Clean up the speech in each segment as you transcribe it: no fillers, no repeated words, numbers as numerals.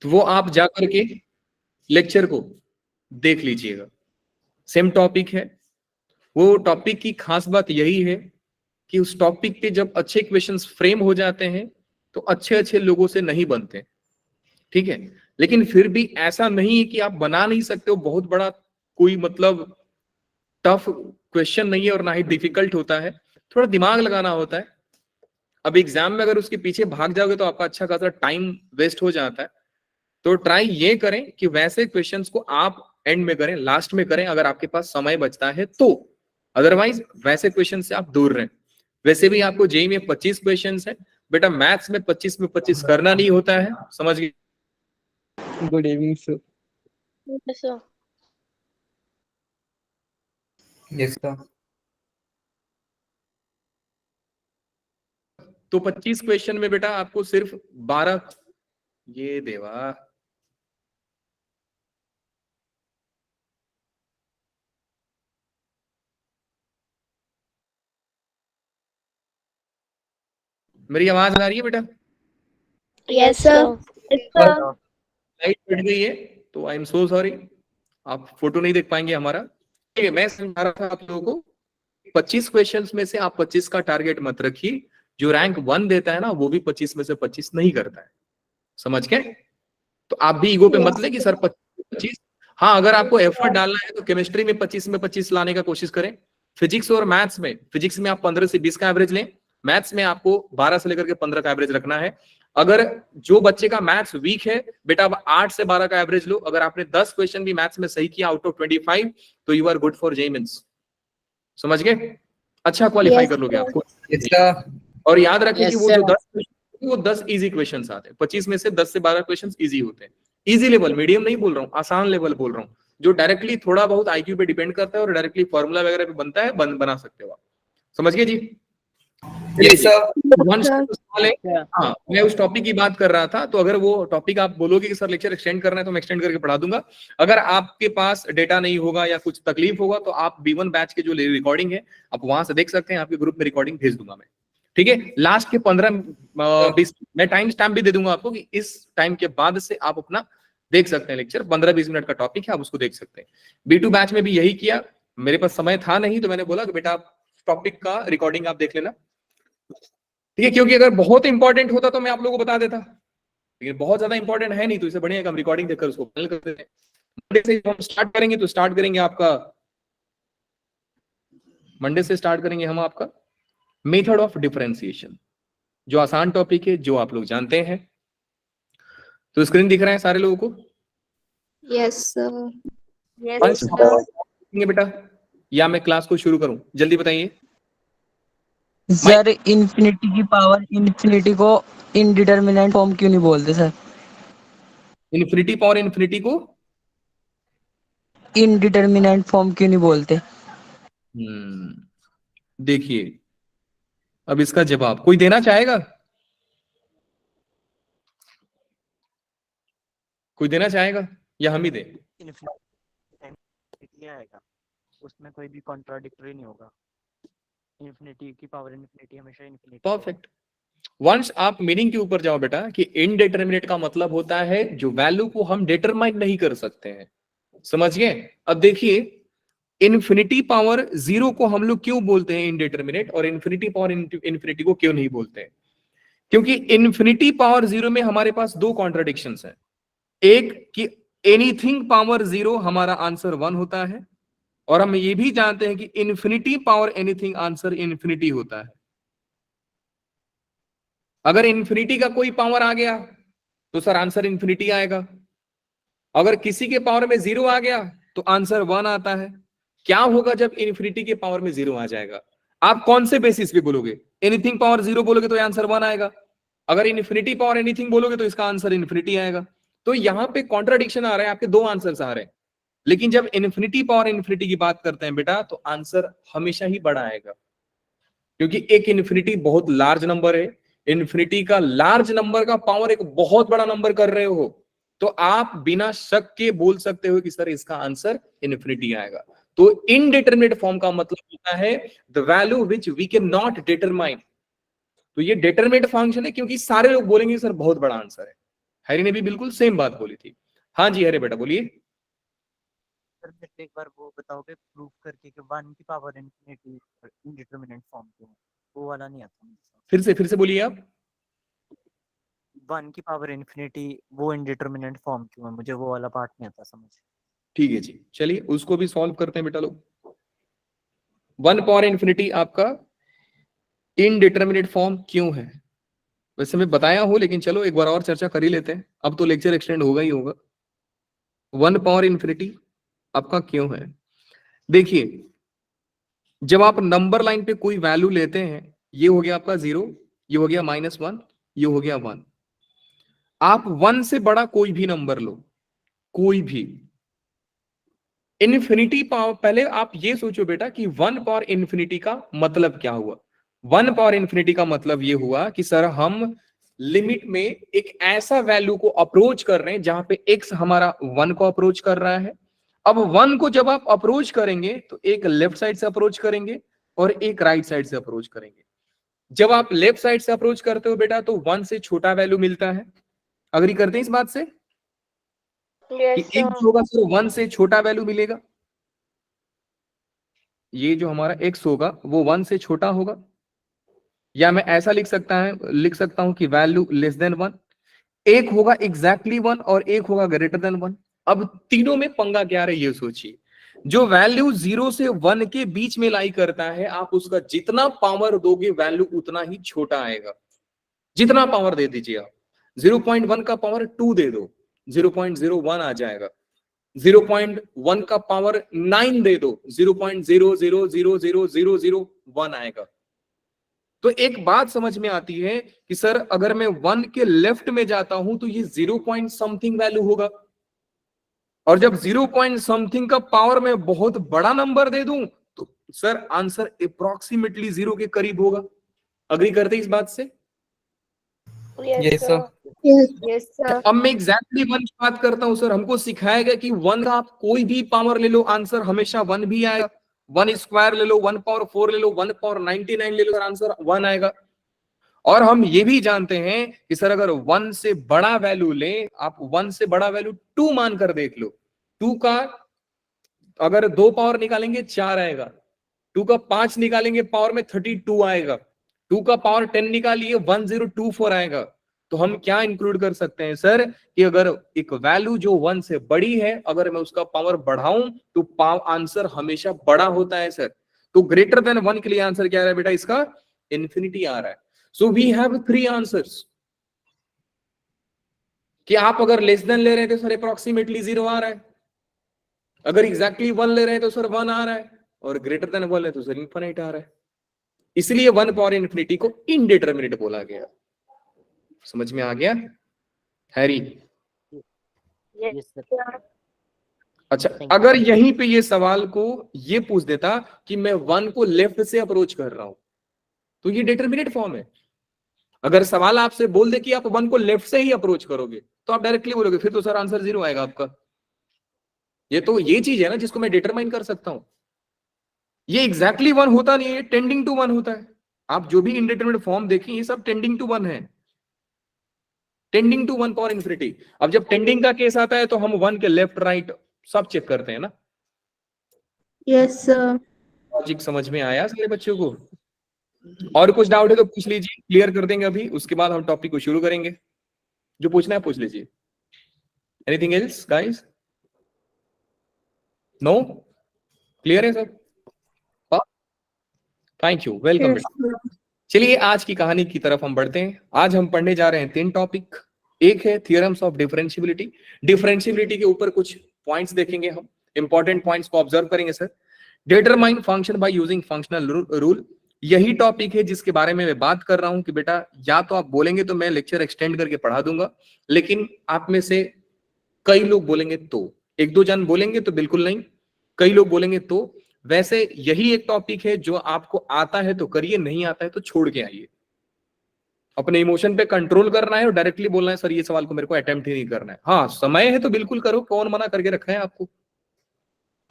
तो वो आप जा करके लेक्चर को देख लीजिएगा। सेम टॉपिक है। वो टॉपिक की खास बात यही है कि उस टॉपिक पे जब अच्छे क्वेश्चंस फ्रेम हो जाते हैं तो अच्छे अच्छे लोगों से नहीं बनते, ठीक है। लेकिन फिर भी ऐसा नहीं है कि आप बना नहीं सकते हो, बहुत बड़ा कोई मतलब टफ क्वेश्चन नहीं है और ना ही डिफिकल्ट होता है, थोड़ा दिमाग लगाना होता है। अब एग्जाम में अगर उसके पीछे भाग जाओगे तो आपका अच्छा खासा टाइम वेस्ट हो जाता है। तो ट्राई ये करें कि वैसे क्वेश्चंस को आप एंड में करें, लास्ट में करें अगर आपके पास समय बचता है तो, अदरवाइज वैसे क्वेश्चन से आप दूर रहें। वैसे भी आपको जेई में 25 क्वेश्चंस है बेटा, मैथ्स में 25 में 25 करना नहीं होता है, समझ गए। Good evening sir. Yes, sir. Yes sir. तो 25 क्वेश्चन में बेटा आपको सिर्फ 12, ये देवा मेरी आवाज आ रही है बेटा? Yes, sir. Yes, sir. Light cut गई है तो आई एम सो सॉरी, आप फोटो नहीं देख पाएंगे हमारा। ठीक है, मैं समझा रहा था आप लोगों को 25 क्वेश्चंस में से आप 25 का टारगेट मत रखिए। जो रैंक 1 देता है ना वो भी 25 में से 25 नहीं करता है, समझ के। तो आप भी ईगो पे मत ले कि सर 25। हाँ, अगर आपको एफर्ट डालना है तो केमिस्ट्री में 25 में 25 लाने का कोशिश करें। फिजिक्स और मैथ्स में, फिजिक्स में आप 15 से 20 का एवरेज लें, मैथ्स में आपको 12 से लेकर के 15 का एवरेज रखना है। अगर जो बच्चे का मैथ्स वीक है बेटा, आप 8 से 12 का एवरेज लो। अगर आपने 10 क्वेश्चन भी मैथ्स में सही किया आउट ऑफ 25 तो you are good for JEE mains, समझ गए। अच्छा क्वालिफाई कर लोगे आपको। और याद रखें कि वो जो 10 इजी क्वेश्चंस आते हैं, 25 में से 10 से 12 क्वेश्चंस इजी होते हैं। इजी लेवल, मीडियम नहीं बोल रहा हूँ, आसान लेवल बोल रहा हूँ। जो डायरेक्टली थोड़ा बहुत आईक्यू पे डिपेंड करता है और डायरेक्टली फॉर्मूला वगैरह पे बनता है, बना सकते हो आप, समझ गए जी। हाँ, मैं उस टॉपिक की बात कर रहा था। तो अगर वो टॉपिक आप बोलोगे कि सर लेक्चर एक्सटेंड करना है तो मैं एक्सटेंड करके पढ़ा दूंगा। अगर आपके पास डेटा नहीं होगा या कुछ तकलीफ होगा तो आप B1 बैच के जो रिकॉर्डिंग है आप वहां से देख सकते हैं, आपके ग्रुप में रिकॉर्डिंग भेज दूंगा मैं, ठीक है। लास्ट के 15-20 मैं टाइम स्टैम्प भी दे दूंगा आपको कि इस टाइम के बाद से आप अपना देख सकते हैं लेक्चर। 15-20 मिनट का टॉपिक है, आप उसको देख सकते हैं। B2 बैच में भी यही किया, मेरे पास समय था नहीं तो मैंने बोला कि बेटा आप टॉपिक का रिकॉर्डिंग आप देख लेना, ठीक है। क्योंकि अगर बहुत इंपॉर्टेंट होता तो मैं आप लोगों को बता देता, लेकिन बहुत ज्यादा इंपॉर्टेंट है नहीं, तो इसे बढ़िया हम रिकॉर्डिंग देखकर उसको फाइनल कर देते हैं। मंडे से हम स्टार्ट करेंगे तो स्टार्ट करेंगे आपका, मंडे से स्टार्ट करेंगे हम आपका मेथड ऑफ डिफरेंशिएशन, जो आसान टॉपिक है, जो आप लोग जानते हैं। तो स्क्रीन दिख रहा है सारे लोगों को? Yes, sir. Yes, sir. बेटा, या मैं क्लास को शुरू करूं? जल्दी बताइए सर। इन्फिनिटी की पावर इन्फिनिटी को इनडिटरमिनेंट फॉर्म क्यों नहीं बोलते सर? इन्फिनिटी पावर इन्फिनिटी को इनडिटरमिनेंट फॉर्म क्यों नहीं बोलते? देखिए, अब इसका जवाब कोई देना चाहेगा? कोई देना चाहेगा या हम ही दें? आएगा, उसमें कोई भी कॉन्ट्राडिक्टरी नहीं होगा। इन्फिनिटी की पावर इन्फिनिटी हमेशा इन्फिनिटी। परफेक्ट। वंस आप मीनिंग के ऊपर जाओ बेटा कि इनडिटरमिनेट का मतलब होता है जो वैल्यू को हम डिटरमाइन नहीं कर सकते हैं, समझ गए। अब देखिए, इन्फिनिटी पावर 0 को हम लोग क्यों बोलते हैं इनडिटरमिनेट, और इन्फिनिटी पावर इन्फिनिटी को क्यों नहीं बोलते हैं? क्योंकि इन्फिनिटी पावर 0 में हमारे पास दो कॉन्ट्राडिक्शंस हैं। एक कि एनीथिंग पावर 0 हमारा आंसर 1 होता है, और हम ये भी जानते हैं कि infinity power anything answer infinity होता है। अगर इन्फिनिटी का कोई पावर आ गया तो सर आंसर इन्फिनिटी आएगा, अगर किसी के पावर में 0 आ गया तो आंसर 1 आता है। क्या होगा जब इन्फिनिटी के पावर में 0 आ जाएगा? आप कौन से बेसिस पे बोलोगे? एनीथिंग पावर 0 बोलोगे तो आंसर 1 आएगा, अगर इन्फिनिटी पावर एनीथिंग बोलोगे तो इसका आंसर इन्फिनिटी आएगा। तो यहां पे कॉन्ट्राडिक्शन आ रहा है, आपके दो आंसर्स आ रहे हैं। लेकिन जब इन्फिनिटी पावर इन्फिनिटी की बात करते हैं बेटा तो आंसर हमेशा ही बड़ा आएगा, क्योंकि एक इन्फिनिटी बहुत लार्ज नंबर है। इन्फिनिटी का लार्ज नंबर का पावर एक बहुत बड़ा नंबर कर रहे हो तो आप बिना शक के बोल सकते हो कि सर इसका आंसर इन्फिनिटी आएगा। तो इनडिटरमिनेट फॉर्म का मतलब होता है the value which we can not determine. तो ये डिटरमिनेट फंक्शन है, क्योंकि सारे लोग बोलेंगे सर बहुत बड़ा आंसर हैरी ने भी बिल्कुल सेम बात बोली थी। हाँ जी हैरी बेटा बोलिए। सर मेरे को एक बार वो बताओगे प्रूफ करके कि 1 की पावर इन्फिनिटी इंडिटरमिनेट फॉर्म क्यों है? वो वाला नहीं आता मुझे। फिर से बोलिए आप। 1 की पावर इन्फिनिटी वो इंडिटरमिनेट फॉर्म क्यों है? मुझे वो वाला पार्ट नहीं आता समझ। ठीक है जी, चलिए उसको भी सॉल्व करते हैं बेटा लोग। 1 पावर इन्फिनिटी आपका इनडिटरमिनेट फॉर्म क्यों है? वैसे मैं बताया हूं, लेकिन चलो एक बार और चर्चा कर ही लेते हैं, अब तो लेक्चर एक्सटेंड होगा ही होगा। 1 पावर इन्फिनिटी आपका क्यों है? देखिए, जब आप नंबर लाइन पे कोई वैल्यू लेते हैं, ये हो गया आपका 0, ये हो गया -1, ये हो गया 1। आप 1 से बड़ा कोई भी नंबर लो, कोई भी इन्फिनिटी पावर, पहले आप ये सोचो बेटा कि 1 पावर इन्फिनिटी का मतलब क्या हुआ। 1 पावर इन्फिनिटी का मतलब ये हुआ कि सर हम लिमिट में एक ऐसा वैल्यू को अप्रोच कर रहे हैं जहां पे x हमारा 1 को अप्रोच कर रहा है। अब 1 को जब आप अप्रोच करेंगे तो एक लेफ्ट साइड से अप्रोच करेंगे और एक राइट साइड से अप्रोच करेंगे। जब आप लेफ्ट साइड से अप्रोच करते हो बेटा तो 1 से छोटा वैल्यू मिलता है। अग्री करते हैं इस बात से कि Yes, x sir. होगा सर 1 से छोटा वैल्यू मिलेगा। ये जो हमारा x होगा वो 1 से छोटा होगा, या मैं ऐसा लिख सकता हूं कि वैल्यू लेस देन 1। एक होगा एग्जैक्टली 1 और एक होगा ग्रेटर देन 1। अब तीनों में पंगा क्या रहा है ये सोचिए। जो वैल्यू 0 से 1 के बीच में लाई करता है, आप उसका जितना पावर दोगे वैल्यू उतना ही छोटा आएगा। जितना पावर दे दीजिए आप, 0.1 का पावर 2 दे दो, 0.01 आ जाएगा। 0.1 का पावर 9 दे दो, 0.00000001 आएगा। तो एक बात समझ में आती है कि सर अगर मैं 1 के लेफ्ट में जाता हूं तो ये 0 पॉइंट समथिंग वैल्यू होगा, और जब 0 पॉइंट समथिंग का पावर में बहुत बड़ा नंबर दे दूं तो सर आंसर अप्रोक्सीमेटली 0 के करीब होगा। अग्री करते हैं इस बात से? Yes, Yes, sir. sir. Yes, sir. अब मैं एग्जैक्टली 1 की बात करता हूं सर, हमको सिखाया गया कि 1 का आप कोई भी पावर ले लो आंसर हमेशा 1 भी आएगा। 1 स्क्वायर ले लो, 1 पावर 4 ले लो, 1 पावर 99 ले लो, सर आंसर 1 आएगा। और हम ये भी जानते हैं कि सर अगर 1 से बड़ा वैल्यू लें, आप 1 से बड़ा वैल्यू 2 मानकर देख लो, 2 का अगर 2 पावर निकालेंगे 4 आएगा, 2 का 5 निकालेंगे पावर में 32 आएगा, 2 का पावर 10 निकालिए 1024 आएगा। तो हम क्या इंक्लूड कर सकते हैं सर कि अगर एक वैल्यू जो 1 से बड़ी है, अगर मैं उसका पावर बढ़ाऊं तो आंसर हमेशा बड़ा होता है सर। तो ग्रेटर देन 1 के लिए आंसर क्या आ रहा है बेटा? इसका इन्फिनिटी आ रहा है। सो वी हैव 3 आंसर्स कि आप अगर लेस देन ले रहे हैं तो सर अप्रोक्सीमेटली 0 आ रहा है, अगर एग्जैक्टली 1 ले रहे हैं तो सर 1 आ रहा है, और ग्रेटर देन 1 है तो सर इनफिनिट आ रहा है। इसलिए 1 पावर इन्फिनिटी को इनडिटरमिनेट बोला गया। समझ में आ गया Harry? Yes, yes sir. sir. अच्छा, Thank you. अगर यहीं पे ये सवाल को ये पूछ देता कि मैं 1 को लेफ्ट से अप्रोच कर रहा हूं तो ये डिटरमिनेट फॉर्म है। अगर सवाल आपसे बोल दे कि आप 1 को लेफ्ट से ही अप्रोच करोगे तो आप डायरेक्टली बोलोगे फिर तो सर आंसर 0 आएगा आपका। ये चीज है ना जिसको मैं डिटरमाइन कर सकता हूं। ये एग्जैक्टली 1 होता नहीं है, टेंडिंग टू 1 होता है। आप जो भी इनडिटरमिनेट फॉर्म देखें ये सब टेंडिंग टू 1 है, टेंडिंग टू 1 पावर इन्फिनिटी। अब जब टेंडिंग का केस आता है तो हम 1 के लेफ्ट राइट सब चेक करते हैं ना। Yes, sir. लॉजिक समझ में आया सारे बच्चों को? और कुछ डाउट है तो पूछ लीजिए, क्लियर कर देंगे अभी, उसके बाद हम टॉपिक को शुरू करेंगे। जो पूछना है पूछ लीजिए। Anything else guys? No? Clear है सब? Thank you, welcome. Yes, sir. चलिए आज की कहानी की तरफ हम बढ़ते हैं। आज हम पढ़ने जा रहे हैं 3 टॉपिक। एक है थियरम्स ऑफ डिफरेंशियबिलिटी। डिफरेंशियबिलिटी के ऊपर कुछ पॉइंट्स देखेंगे हम, इंपॉर्टेंट पॉइंट्स को ऑब्जर्व करेंगे sir. Determine function by using functional rule, यही टॉपिक है जिसके बारे में मैं बात कर रहा हूं कि बेटा या तो आप बोलेंगे तो मैं लेक्चर एक्सटेंड करके पढ़ा दूंगा, लेकिन आप में से कई लोग बोलेंगे तो, 1-2 जन बोलेंगे तो बिल्कुल नहीं, कई लोग बोलेंगे तो। वैसे यही एक टॉपिक है जो आपको आता है तो करिए, नहीं आता है तो छोड़ के आइए। अपने इमोशन पे कंट्रोल करना है और डायरेक्टली बोलना है सर ये सवाल को मेरे को अटेम्प्ट ही नहीं करना है। हाँ समय है तो बिल्कुल करो, कौन मना करके रखा है आपको।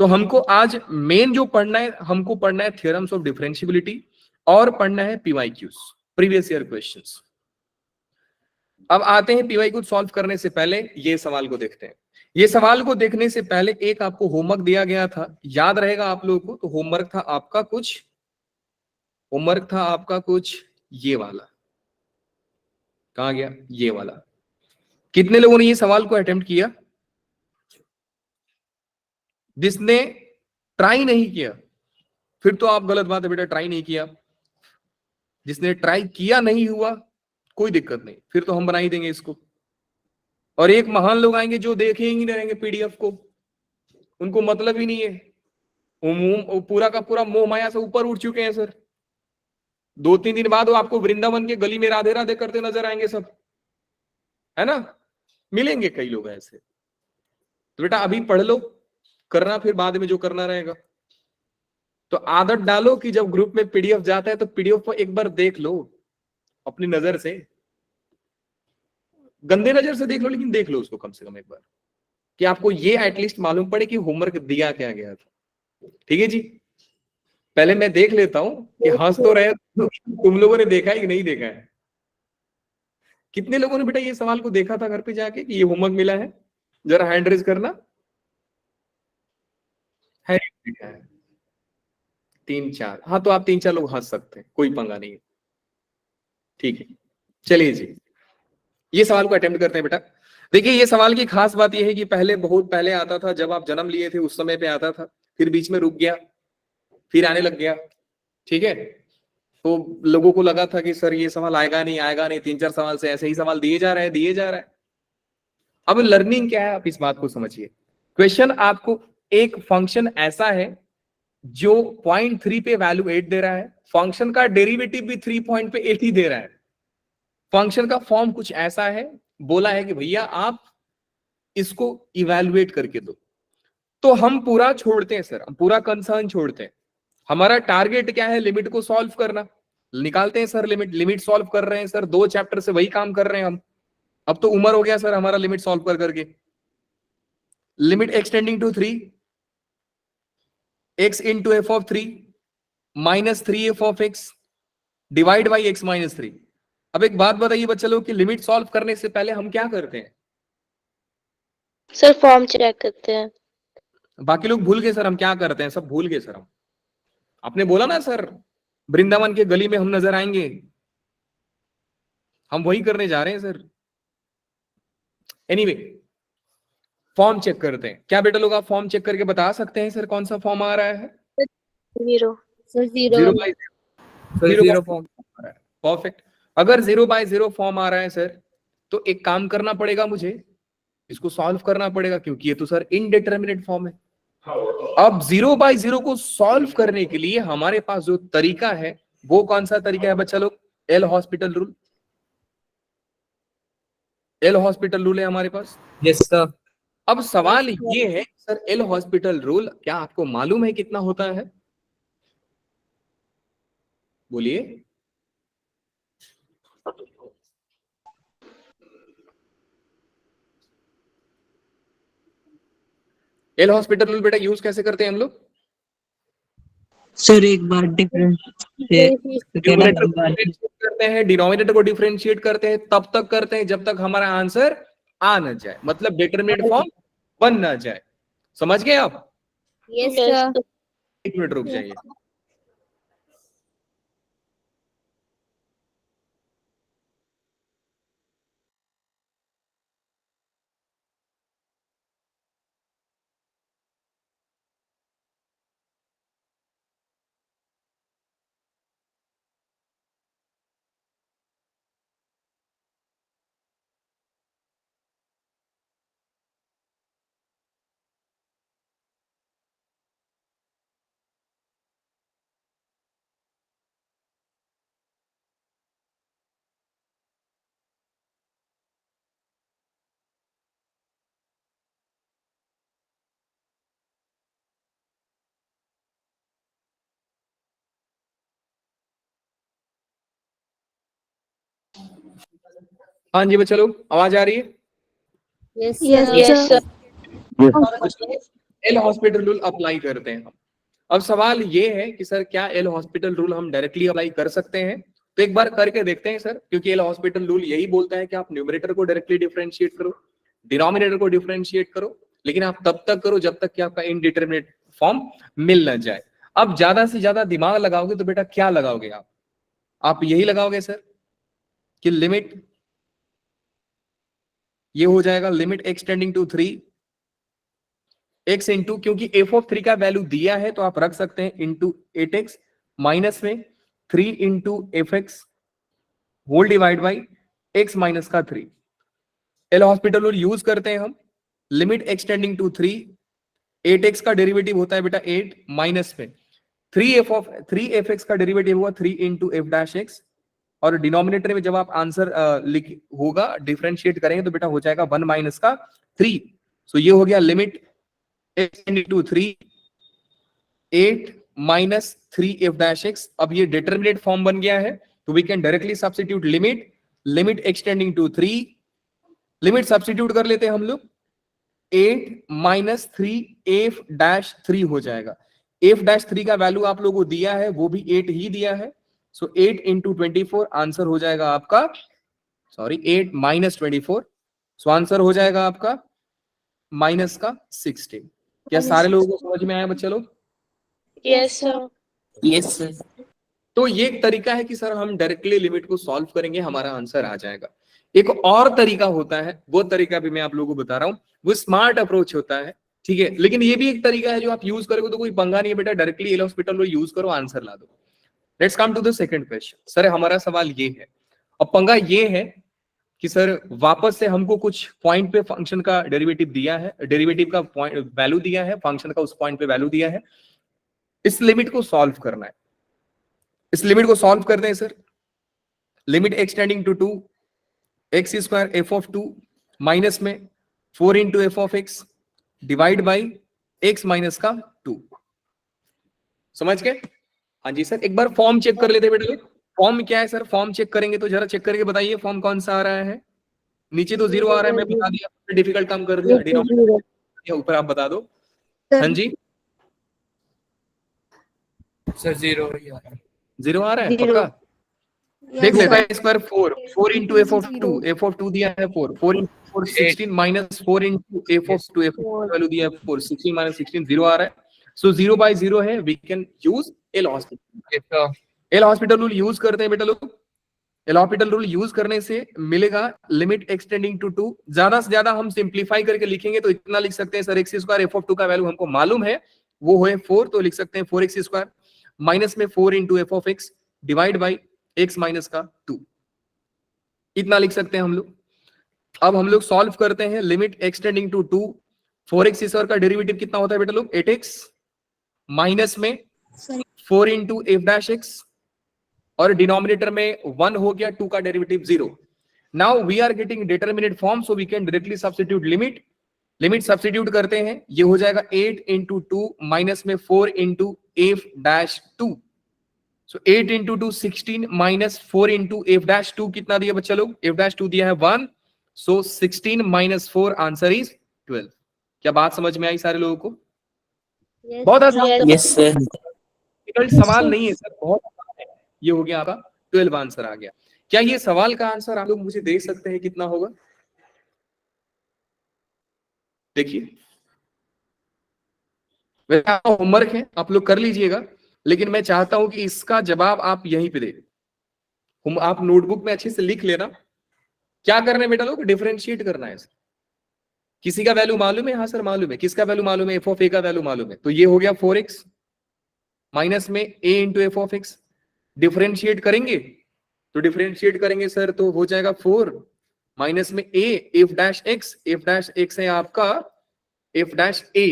तो हमको आज मेन जो पढ़ना है, हमको पढ़ना है थ्योरम्स ऑफ डिफरेंशियबिलिटी और पढ़ना है पीवाईक्यूज, प्रीवियस ईयर क्वेश्चंस। अब आते हैं पीवाई को सॉल्व करने से पहले ये सवाल को देखते हैं। ये सवाल को देखने से पहले एक आपको होमवर्क दिया गया था, याद रहेगा आप लोगों को। तो होमवर्क था आपका कुछ ये वाला, कहां गया ये वाला। कितने लोगों ने ये सवाल को अटेम्प्ट किया? जिसने ट्राई नहीं किया फिर तो आप गलत बात है बेटा, ट्राई नहीं किया। जिसने ट्राई किया नहीं हुआ कोई दिक्कत नहीं, फिर तो हम बना ही देंगे इसको। और एक महान लोग आएंगे जो देखे ही नहीं रहेंगे पीडीएफ को, उनको मतलब ही नहीं है, वो पूरा का पूरा मोह माया से ऊपर उठ चुके हैं सर। 2-3 दिन बाद वो आपको वृंदावन के गली में राधे राधे करते नजर आएंगे सब, है ना, मिलेंगे कई लोग ऐसे। तो बेटा अभी पढ़ लो, करना फिर बाद में जो करना रहेगा। तो आदत डालो कि जब ग्रुप में पीडीएफ जाता है तो पीडीएफ को एक बार देख लो अपनी नजर से, गंदे नजर से देख लो लेकिन देख लो उसको कम से कम एक बार, कि आपको ये एटलीस्ट मालूम पड़े कि होमवर्क दिया क्या गया था। ठीक है जी, पहले मैं देख लेता हूं कि हंस तो रहे तुम लोगों ने देखा है कि नहीं देखा है। कितने लोगों ने बेटा ये सवाल को देखा था घर पे जाके कि ये होमवर्क मिला है? जरा हैंड रेज करना है। 3-4, हाँ तो आप 3-4 लोग हंस सकते हैं, कोई पंगा नहीं है। ठीक है, चलिए जी ये सवाल को अटेम्प्ट करते हैं बेटा। देखिए ये सवाल की खास बात यह है कि पहले, बहुत पहले आता था, जब आप जन्म लिए थे उस समय पे आता था, फिर बीच में रुक गया, फिर आने लग गया। ठीक है, तो लोगों को लगा था कि सर ये सवाल आएगा नहीं आएगा नहीं, 3-4 सवाल से ऐसे ही सवाल दिए जा रहे हैं। अब लर्निंग क्या है आप इस बात को समझिए। क्वेश्चन आपको एक फंक्शन ऐसा है जो 0.3 पे वैल्यू 8 दे रहा है, फंक्शन का डेरिवेटिव भी 3 पॉइंट पे 8 ही दे रहा है। फंक्शन का फॉर्म कुछ ऐसा है, बोला है कि भैया आप इसको इवैल्यूएट करके दो। तो हम पूरा छोड़ते हैं सर, हम पूरा कंसर्न छोड़ते हैं। हमारा टारगेट क्या है? लिमिट को सॉल्व करना। निकालते हैं सर लिमिट सॉल्व कर रहे हैं सर, 2 चैप्टर से वही काम कर रहे हैं हम। अब तो उम्र हो गया सर हमारा लिमिट सॉल्व कर करके। Limit x tending to 3 x into f of 3 minus 3f of x divide by x minus 3। अब एक बात बताइए बच्चे लोग कि लिमिट सॉल्व करने से पहले हम क्या करते हैं? सर फॉर्म चेक करते हैं। बाकी लोग भूल गए सर, हम क्या करते हैं? सब भूल गए सर हम। आपने बोला ना सर वृंदावन के गली में हम नजर आएंगे, हम वही करने जा रहे हैं सर। एनीवे फॉर्म चेक करते हैं। क्या बेटा लोग आप फॉर्म चेक करके बता सकते हैं सर कौन सा फॉर्म आ रहा है? 0 सर 0 0 फॉर्म। परफेक्ट। अगर 0/0 फॉर्म आ रहा है सर तो एक काम करना पड़ेगा मुझे, इसको सॉल्व करना पड़ेगा क्योंकि ये तो सर इनडिटर्मिनेट फॉर्म है। अब 0/0 को सॉल्व करने के लिए हमारे पास जो तरीका है वो कौन सा तरीका है बच्चा लोग? L Hospital rule. L Hospital rule है हमारे पास। Yes sir. अब सवाल ये है सर एल हॉस्पिटल रूल क्या आपको मालूम है कितना होता है? बोलिए। एल हॉस्पिटल रूल बेटा यूज कैसे करते हैं हम लोग? सर एक बार करते हैं, डिनोमिनेटर को डिफरेंशिएट करते हैं, तब तक करते हैं जब तक हमारा आंसर आ न जाए, मतलब डिटरमिनेट फॉर्म बन ना जाए। समझ गए आप? Yes sir. 1 मिनट रुक जाइए। हाँ जी बच्चा लोग आवाज आ रही है? Yes sir. L Hospital rule apply करते हैं हम। अब सवाल ये है कि सर क्या एल हॉस्पिटल रूल हम डायरेक्टली अप्लाई कर सकते हैं? तो एक बार करके देखते हैं सर, क्योंकि एल हॉस्पिटल रूल यही बोलता है कि आप न्यूमरेटर को डायरेक्टली डिफरेंशिएट करो, डिनोमिनेटर को डिफरेंशिएट करो, लेकिन आप तब तक करो जब तक कि आपका इनडिटरमिनेट फॉर्म मिल न जाए। अब ज्यादा से ज्यादा दिमाग लगाओगे तो बेटा क्या लगाओगे आप यही लगाओगे सर कि लिमिट ये हो जाएगा limit x tending to 3 x into, क्योंकि एफ ऑफ 3 का वैल्यू दिया है तो आप रख सकते हैं इंटू 8x माइनस में 3 into f x whole divide by x minus का 3। एल हॉस्पिटल रूल यूज करते हैं हम, limit x tending to 3, 8x का डेरिवेटिव होता है बेटा 8 माइनस में 3f(x) का डेरिवेटिव हुआ 3 इंटू एफ डैश एक्स, और डिनोमिनेटर में जब आप आंसर लिख होगा डिफरेंशिएट करेंगे तो बेटा हो जाएगा 1 माइनस का 3। सो ये हो गया limit x tending to 3 8 minus 3f dash x. अब ये डिटरमिनेट फॉर्म बन गया है तो we can directly substitute limit x tending to 3, limit substitute कर लेते हैं हम लोग 8 माइनस 3f डैश 3 हो जाएगा। f डैश 3 का वैल्यू आप लोगों को दिया है, वो भी 8 ही दिया है, सो 8 इंटू 24 आंसर हो जाएगा आपका, सॉरी 8 माइनस 24, सो आंसर हो जाएगा आपका माइनस का 16। क्या सारे लोगों को समझ में आया बच्चे लोग? Yes sir. Yes sir. तो ये एक तरीका है कि सर हम डायरेक्टली लिमिट को सॉल्व करेंगे, हमारा आंसर आ जाएगा। एक और तरीका होता है, वो तरीका भी मैं आप लोगों को बता रहा हूं, वो स्मार्ट अप्रोच होता है, ठीक है, लेकिन ये भी एक तरीका है जो आप यूज करोगे तो कोई पंगा नहीं है बेटा, डायरेक्टली एल हॉस्पिटल यूज करो, आंसर ला दो। Let's come to the second question. Sir हमारा सवाल ये है, अब पंगा ये है कि सर वापस से हमको कुछ पॉइंट पे फंक्शन का डेरिवेटिव दिया है, डेरिवेटिव का पॉइंट वैल्यू दिया है, फंक्शन का उस पॉइंट पे वैल्यू दिया है, इस लिमिट को सॉल्व करना है। इस लिमिट को सॉल्व करते हैं sir, limit x tending to 2 x square f of 2 minus में 4 into f of x divide by x minus का 2। समझ गए? हाँ जी सर, एक बार फॉर्म चेक कर लेते बेटा। फॉर्म क्या है सर? फॉर्म चेक करेंगे तो जरा चेक करके बताइए फॉर्म कौन सा आ रहा है। नीचे तो 0 आ रहा है, मैं बता दिया, डिफिकल्ट काम कर दिया, डिनोमिनेटर ऊपर आप बता दो। हाँ जी सर 0 ही आ रहा है। 0 आ रहा है पक्का? देख लेते हैं स्क्वायर 4 इंटू एफ ऑफ 2 दिया है 4 into 4 16 minus 4 into f of 2 value दिया है 4 16 माइनस 16 0 आ रहा है। सो 0 बाय 0 है, we can use L Hospital. L Hospital rule use करते हैं बेटा लोग। एल हॉस्पिटल रूल यूज करने से मिलेगा लिमिट एक्सटेंडिंग टू 2। ज्यादा से ज्यादा हम सिंप्लीफाई करके लिखेंगे तो इतना लिख सकते हैं sir x square f of 2 का वैल्यू हमको मालूम है, वो है 4, तो लिख सकते हैं 4x स्क्वायर माइनस में 4 into f of x divide by x minus का 2, इतना लिख सकते हैं हम लोग। अब हम लोग सॉल्व करते हैं, limit x tending to 2 4x square का डेरिवेटिव कितना होता है बेटा लोग? 8x माइनस में 4 इंटू एफ डैश एक्स, और डिनोमिनेटर में 1 हो गया, 2 का derivative 0। Now we are getting determinate form, so we can directly substitute limit substitute करते हैं, ये हो जाएगा 8 इंटू 2 माइनस में 4 इंटू एफ डैश 2, सो 8 into 2 16 minus 4 into f dash 2 कितना दिया बच्चा लोग? एफ डैश 2 दिया है 1, सो 16 माइनस 4 आंसर इज 12। क्या बात समझ में आई सारे लोगों को? बहुत आसान, यस सर। डिफिकल्ट सवाल नहीं है सर, बहुत आसान है। ये हो गया आपका 12 आंसर आ गया। क्या ये सवाल का आंसर आप लोग मुझे दे सकते हैं कितना होगा? देखिए वैसे होमवर्क है, आप लोग कर लीजिएगा, लेकिन मैं चाहता हूं कि इसका जवाब आप यहीं पे दे। आप नोटबुक में अच्छे से लिख लेना। क्या करना है बेटा लोग? डिफरेंशिएट करना है। किसी का वैल्यू मालूम है? हाँ सर मालूम है। किसका वैल्यू मालूम है? एफ ऑफ ए का वैल्यू मालूम है, तो ये हो गया 4x माइनस में a into f of x. Differentiate करेंगे तो डिफरेंशिएट करेंगे सर तो हो जाएगा 4 माइनस में a एफ डैश एक्स है आपका एफ डैश ए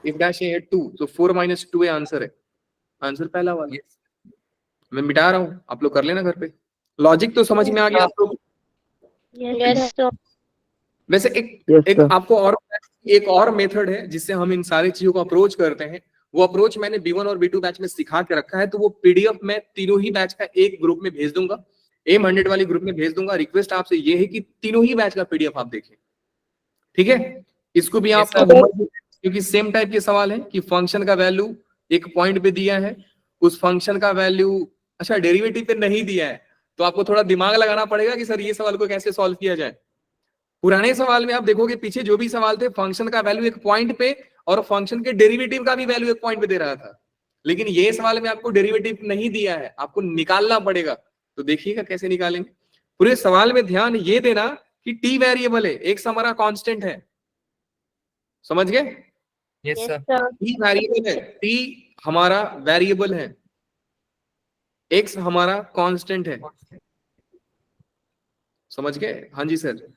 है 2, तो 4 माइनस 2 है आंसर है, आंसर पहला वाला। मैं मिटा रहा हूं, आप लोग कर लेना घर पे। लॉजिक तो समझ में आ गया आप लोग? Yes sir. वैसे एक आपको और एक और मेथड है जिससे हम इन सारी चीजों को अप्रोच करते हैं। वो अप्रोच मैंने B1 और B2 बैच में सिखा के रखा है, तो वो पीडीएफ मैं तीनों ही बैच का एक ग्रुप में भेज दूंगा, एम 100 वाली ग्रुप में भेज दूंगा। रिक्वेस्ट आपसे ये है कि तीनों ही बैच का पीडीएफ आप देखें, ठीक है? इसको भी आप, क्योंकि सेम टाइप के सवाल है कि फंक्शन का वैल्यू एक पॉइंट पे दिया है, उस फंक्शन का वैल्यू अच्छा डेरिवेटिव पे नहीं दिया है, तो आपको थोड़ा दिमाग लगाना पड़ेगा कि सर ये सवाल को कैसे सॉल्व किया जाए। पुराने सवाल में आप देखोगे पीछे जो भी सवाल थे, फंक्शन का वैल्यू एक पॉइंट पे और फंक्शन के डेरिवेटिव का भी वैल्यू एक पॉइंट पे दे रहा था, लेकिन ये सवाल में आपको डेरिवेटिव नहीं दिया है, आपको निकालना पड़ेगा। तो देखिएगा कैसे निकालेंगे। पूरे सवाल में ध्यान ये देना कि टी वेरिएबल है, एक्स हमारा कांस्टेंट है, समझ गए? Yes Yes, sir. sir. T variable है, टी हमारा वेरिएबल है, एक्स हमारा कांस्टेंट है, समझ गए? हाँ जी सर।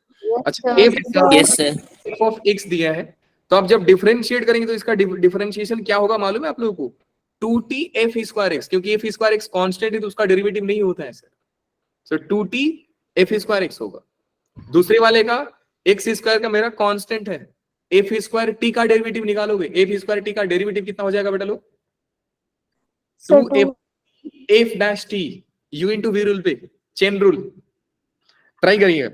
अच्छा, sir. Yes sir. F of x दिया है, तो आप जब डिफरेंशिएट करेंगे तो इसका डिफरेंशिएशन क्या होगा मालूम है आप लोगों को? 2t एफ स्क्वायर एक्स, क्योंकि एफ स्क्वायर एक्स कांस्टेंट है तो उसका डेरिवेटिव नहीं होता है सर। सो 2t एफ स्क्वायर एक्स होगा। दूसरे वाले का एक्स स्क्वायर का मेरा कांस्टेंट है, एफ स्क्वायर टी का डेरिवेटिव निकालोगे, एफ स्क्वायर टी का डेरिवेटिव कितना हो जाएगा बेटा लोग? Sir, 2f f dash t u into v rule पे, चेन रूल ट्राई करिए।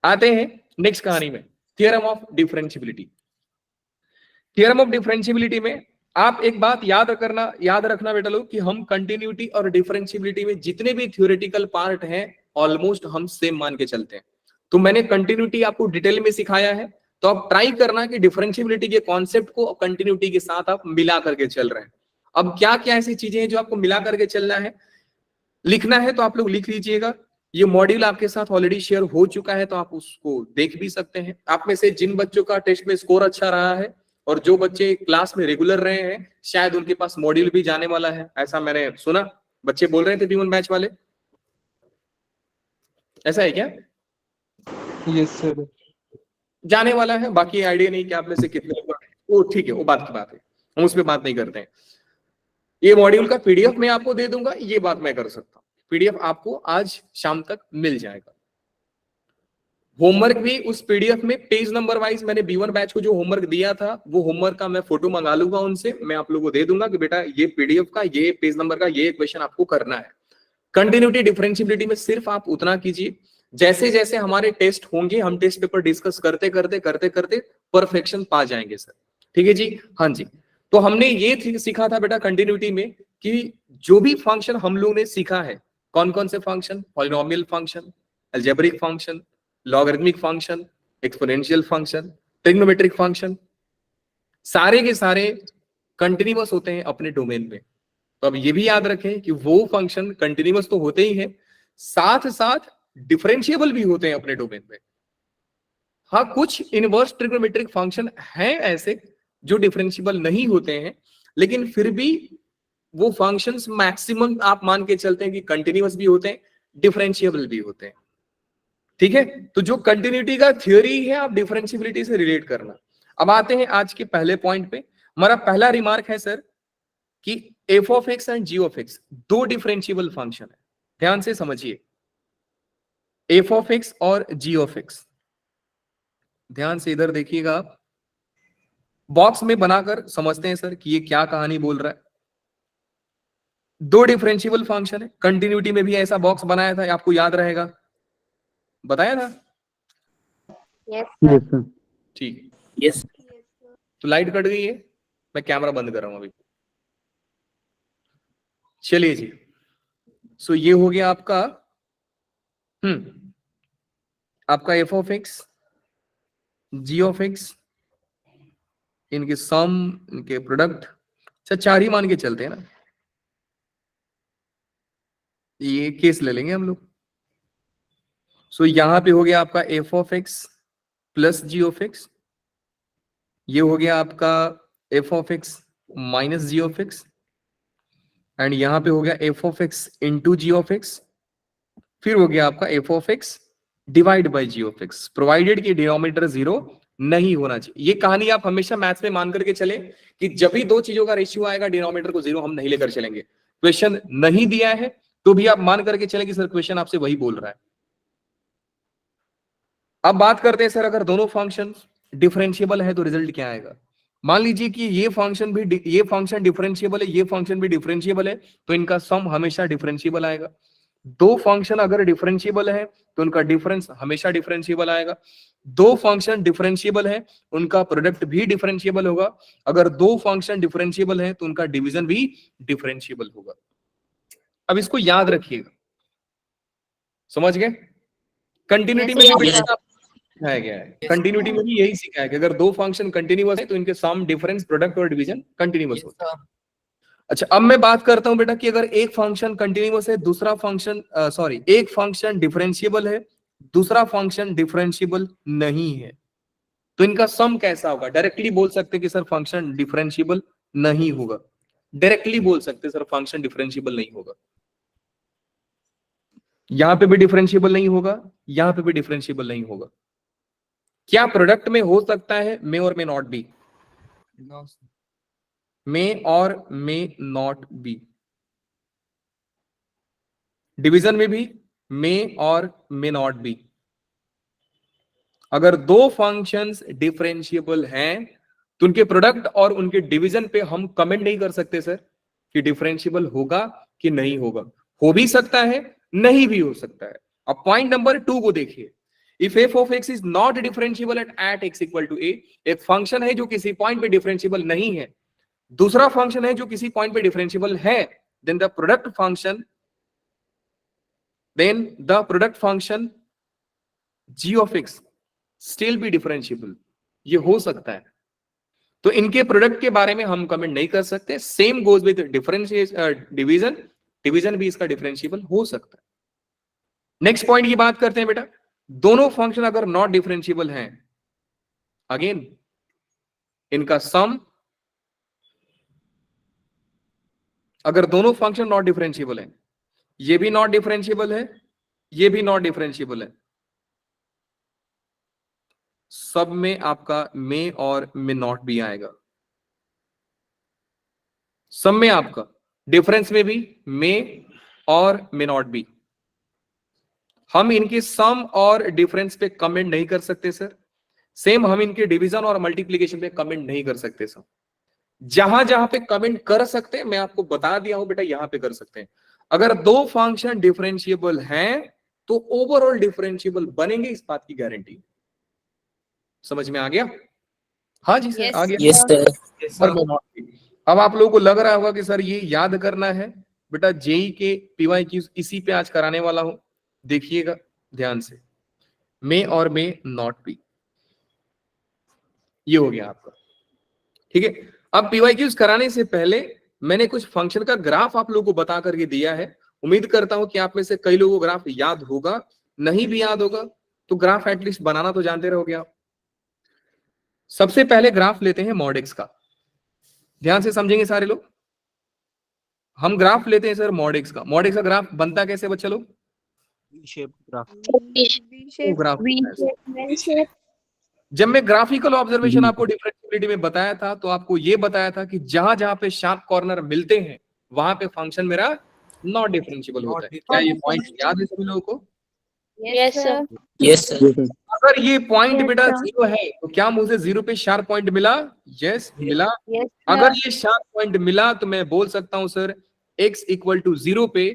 आते हैं नेक्स्ट कहानी में, theorem of differentiability. Theorem of differentiability में आप एक बात याद रखना बेटा लोग कि हम कंटिन्यूटी और डिफरेंशियबिलिटी में जितने भी थ्योरेटिकल पार्ट हैं ऑलमोस्ट हम सेम मान के चलते हैं। तो मैंने कंटिन्यूटी आपको डिटेल में सिखाया है, तो आप ट्राई करना कि डिफरेंशियबिलिटी के कॉन्सेप्ट को कंटिन्यूटी के साथ आप मिला करके चल रहे हैं। अब क्या क्या ऐसी चीजें हैं जो आपको मिला करके चलना है, लिखना है तो आप लोग लिख लीजिएगा। ये मॉड्यूल आपके साथ ऑलरेडी शेयर हो चुका है, तो आप उसको देख भी सकते हैं। आप में से जिन बच्चों का टेस्ट में स्कोर अच्छा रहा है और जो बच्चे क्लास में रेगुलर रहे हैं, शायद उनके पास मॉड्यूल भी जाने वाला है, ऐसा मैंने सुना। बच्चे बोल रहे थे B1 बैच वाले, ऐसा है क्या? Yes sir. जाने वाला है, बाकी आइडिया नहीं कि आप में से कितने। वो ठीक है, वो बात की बात है, हम उस पर बात नहीं करते हैं। ये मॉड्यूल का पीडीएफ मैं आपको दे दूंगा, ये बात मैं कर सकता हूँ, पीडीएफ आपको आज शाम तक मिल जाएगा। होमवर्क भी उस पीडीएफ में पेज नंबर वाइज मैंने B1 बैच को जो होमवर्क दिया था, वो होमवर्क का मैं फोटो मंगा लूंगा उनसे, मैं आप लोगों को दे दूंगा कि बेटा ये पीडीएफ का ये पेज नंबर का ये क्वेश्चन आपको करना है। कंटिन्यूटी डिफरेंशियबिलिटी में सिर्फ आप उतना कीजिए, जैसे जैसे हमारे टेस्ट होंगे हम टेस्ट पेपर डिस्कस करते करते परफेक्शन पा जाएंगे सर। ठीक है जी, हाँ जी। तो हमने ये सीखा था बेटा कंटिन्यूटी में कि जो भी फंक्शन हम लोग ने सीखा है, कौन कौन से function, polynomial function, algebraic function, logarithmic function, exponential function, trigonometric function, सारे के सारे कंटिन्यूअस होते हैं अपने डोमेन में। तो अब ये भी याद रखें कि वो फंक्शन कंटिन्यूअस तो होते ही हैं, साथ साथ डिफरेंशिएबल भी होते हैं अपने डोमेन में। हाँ, कुछ इनवर्स ट्रिग्नोमेट्रिक फंक्शन हैं ऐसे जो डिफरेंशिएबल नहीं होते हैं, लेकिन फिर भी वो फंक्शंस मैक्सिमम आप मान के चलते हैं कि कंटिन्यूअस भी होते हैं, डिफरेंशिएबल भी होते हैं। ठीक है, तो जो कंटिन्यूटी का थ्योरी है आप डिफरेंशिएबिलिटी से रिलेट करना। अब आते हैं आज के पहले पॉइंट पे। हमारा पहला रिमार्क है सर कि f of x and g of x दो डिफरेंशिएबल फंक्शन है। ध्यान से समझिए, एफ ऑफ एक्स और जी ऑफ एक्स, ध्यान से इधर देखिएगा आप, बॉक्स में बनाकर समझते हैं सर कि ये क्या कहानी बोल रहा है। दो डिफरेंशिएबल फंक्शन है, कंटिन्यूटी में भी ऐसा बॉक्स बनाया था, आपको याद रहेगा, बताया था। Yes, yes sir. ठीक, यस तो लाइट कट गई है, मैं कैमरा बंद कर रहा हूं अभी। चलिए जी, सो ये हो गया आपका आपका f of x, g of x, इनके सम, इनके प्रोडक्ट, अच्छा 4 ही मान के चलते हैं ना, ये केस ले लेंगे हम लोग। सो यहां पे हो गया आपका f of x plus g of x, ये हो गया आपका f of x minus g of x, and यहां पे हो गया f of x into g of x, फिर हो गया आपका f of x divide by g of x, provided कि डिनोमिनेटर 0 नहीं होना चाहिए। ये कहानी आप हमेशा मैथ्स में मान करके चले कि जब भी दो चीजों का रेशियो आएगा डिनोमिनेटर को 0 हम नहीं लेकर चलेंगे। क्वेश्चन नहीं दिया है तो भी आप मान करके चले कि सर क्वेश्चन आपसे वही बोल रहा है। अब बात करते हैं सर, अगर दोनों फंक्शन डिफरेंशिएबल है तो रिजल्ट क्या आएगा। मान लीजिए कि ये फंक्शन डिफरेंशिएबल है, ये फंक्शन भी डिफरेंशिएबल है, तो इनका सम हमेशा डिफरेंशिएबल आएगा। दो फंक्शन अगर डिफरेंशिएबल है तो उनका डिफरेंस हमेशा डिफरेंशिएबल आएगा। दो फंक्शन डिफरेंशिएबल है, उनका प्रोडक्ट भी डिफरेंशिएबल होगा। अगर दो फंक्शन डिफरेंशिएबल है तो उनका डिवीजन भी डिफरेंशिएबल होगा। अब इसको याद रखिएगा, समझ गए? कंटिन्यूटी में Yes, भी sir. बेटा सिखाया गया है, कंटिन्यूटी में भी यही सिखाया है कि अगर दो फंक्शन कंटिन्यूअस है तो इनके सम, डिफरेंस, प्रोडक्ट और डिवीजन कंटिन्यूअस Yes, होता है। sir. अच्छा, अब मैं बात करता हूं बेटा कि अगर एक फंक्शन कंटिन्यूअस है, दूसरा फंक्शन एक फंक्शन डिफरेंशिएबल है, दूसरा फंक्शन डिफरेंशिएबल नहीं है, तो इनका सम कैसा होगा? डायरेक्टली बोल सकते हैं कि सर फंक्शन डिफरेंशिएबल नहीं होगा, डायरेक्टली बोल सकते हैं सर फंक्शन डिफरेंशिएबल नहीं होगा। यहां पे भी डिफरेंशिएबल नहीं होगा, यहां पे भी डिफरेंशिएबल नहीं होगा। क्या प्रोडक्ट में हो सकता है मे और may not be? No, sir. मे और मे नॉट बी। डिवीजन में भी मे और मे नॉट बी। अगर दो फंक्शंस डिफरेंशिएबल हैं तो उनके प्रोडक्ट और उनके डिवीजन पे हम कमेंट नहीं कर सकते सर कि डिफरेंशिएबल होगा कि नहीं होगा। हो भी सकता है, नहीं भी हो सकता है। अब पॉइंट नंबर 2 को देखिए, if F of X is not differentiable at x equal to A, एक फंक्शन है जो किसी पॉइंट पे डिफरेंशिएबल नहीं है, दूसरा फंक्शन है जो किसी पॉइंट पे डिफरेंशिएबल है, then the product function g of x still be differentiable. ये हो सकता है, तो इनके प्रोडक्ट के बारे में हम कमेंट नहीं कर सकते। Same goes with division, division भी इसका डिफरेंशिएबल हो सकता है। नेक्स्ट पॉइंट की बात करते हैं बेटा, दोनों फंक्शन अगर नॉट डिफरेंशिएबल हैं, अगेन इनका सम, अगर दोनों फंक्शन नॉट डिफरेंशिएबल हैं, ये भी नॉट डिफरेंशिएबल है, ये भी नॉट डिफरेंशिएबल है, सब में आपका मे और मे नॉट भी आएगा। सब में आपका, डिफरेंस में भी मे और मे नॉट भी। हम इनके सम और डिफरेंस पे कमेंट नहीं कर सकते सर। सेम हम इनके डिवीजन और मल्टीप्लिकेशन पे कमेंट नहीं कर सकते सर। जहां जहां पे कमेंट कर सकते हैं मैं आपको बता दिया हूं बेटा, यहां पे कर सकते हैं। अगर दो फंक्शन डिफरेंशिएबल हैं तो ओवरऑल डिफरेंशिएबल बनेंगे, इस बात की गारंटी। समझ में आ गया? हाँ जी सर, Yes, आ गया। Yes, sir. Yes, और sir. मैं नॉट भी। अब आप लोगों को लग रहा होगा कि सर ये याद करना है बेटा, जेई के पीवाई की इसी पे आज कराने वाला हूं, देखिएगा ध्यान से। मे और मे नॉट बी, ये हो गया आपका, ठीक है। अब पीवाईक्यूज कराने से पहले मैंने कुछ फंक्शन का ग्राफ आप लोगों को बता करके दिया है। उम्मीद करता हूं कि आप में से कई लोगों को ग्राफ याद होगा, नहीं भी याद होगा तो ग्राफ एटलीस्ट बनाना तो जानते रहोगे आप। सबसे पहले ग्राफ लेते हैं मॉड एक्स का, ध्यान से समझेंगे सारे लोग। हम ग्राफ लेते हैं सर मॉड एक्स का। मॉड एक्स का ग्राफ बनता कैसे बच्चा लोग? Shape graph. वो ग्राफ जब मैं ग्राफिकल ऑब्जर्वेशन आपको डिफरेंशिएबिलिटी में बताया था तो आपको ये बताया था कि जहां जहां पे शार्प कॉर्नर मिलते हैं वहां पे फंक्शन मेरा नॉट डिफरेंशिएबल होता है। क्या ये पॉइंट याद है सभी लोगों को? Yes, sir. Yes, sir. अगर ये पॉइंट बेटा 0 है तो क्या मुझे 0 पे शार्प पॉइंट मिला? यस, मिला। अगर ये शार्प पॉइंट मिला तो मैं बोल सकता हूं सर x इक्वल टू 0 पे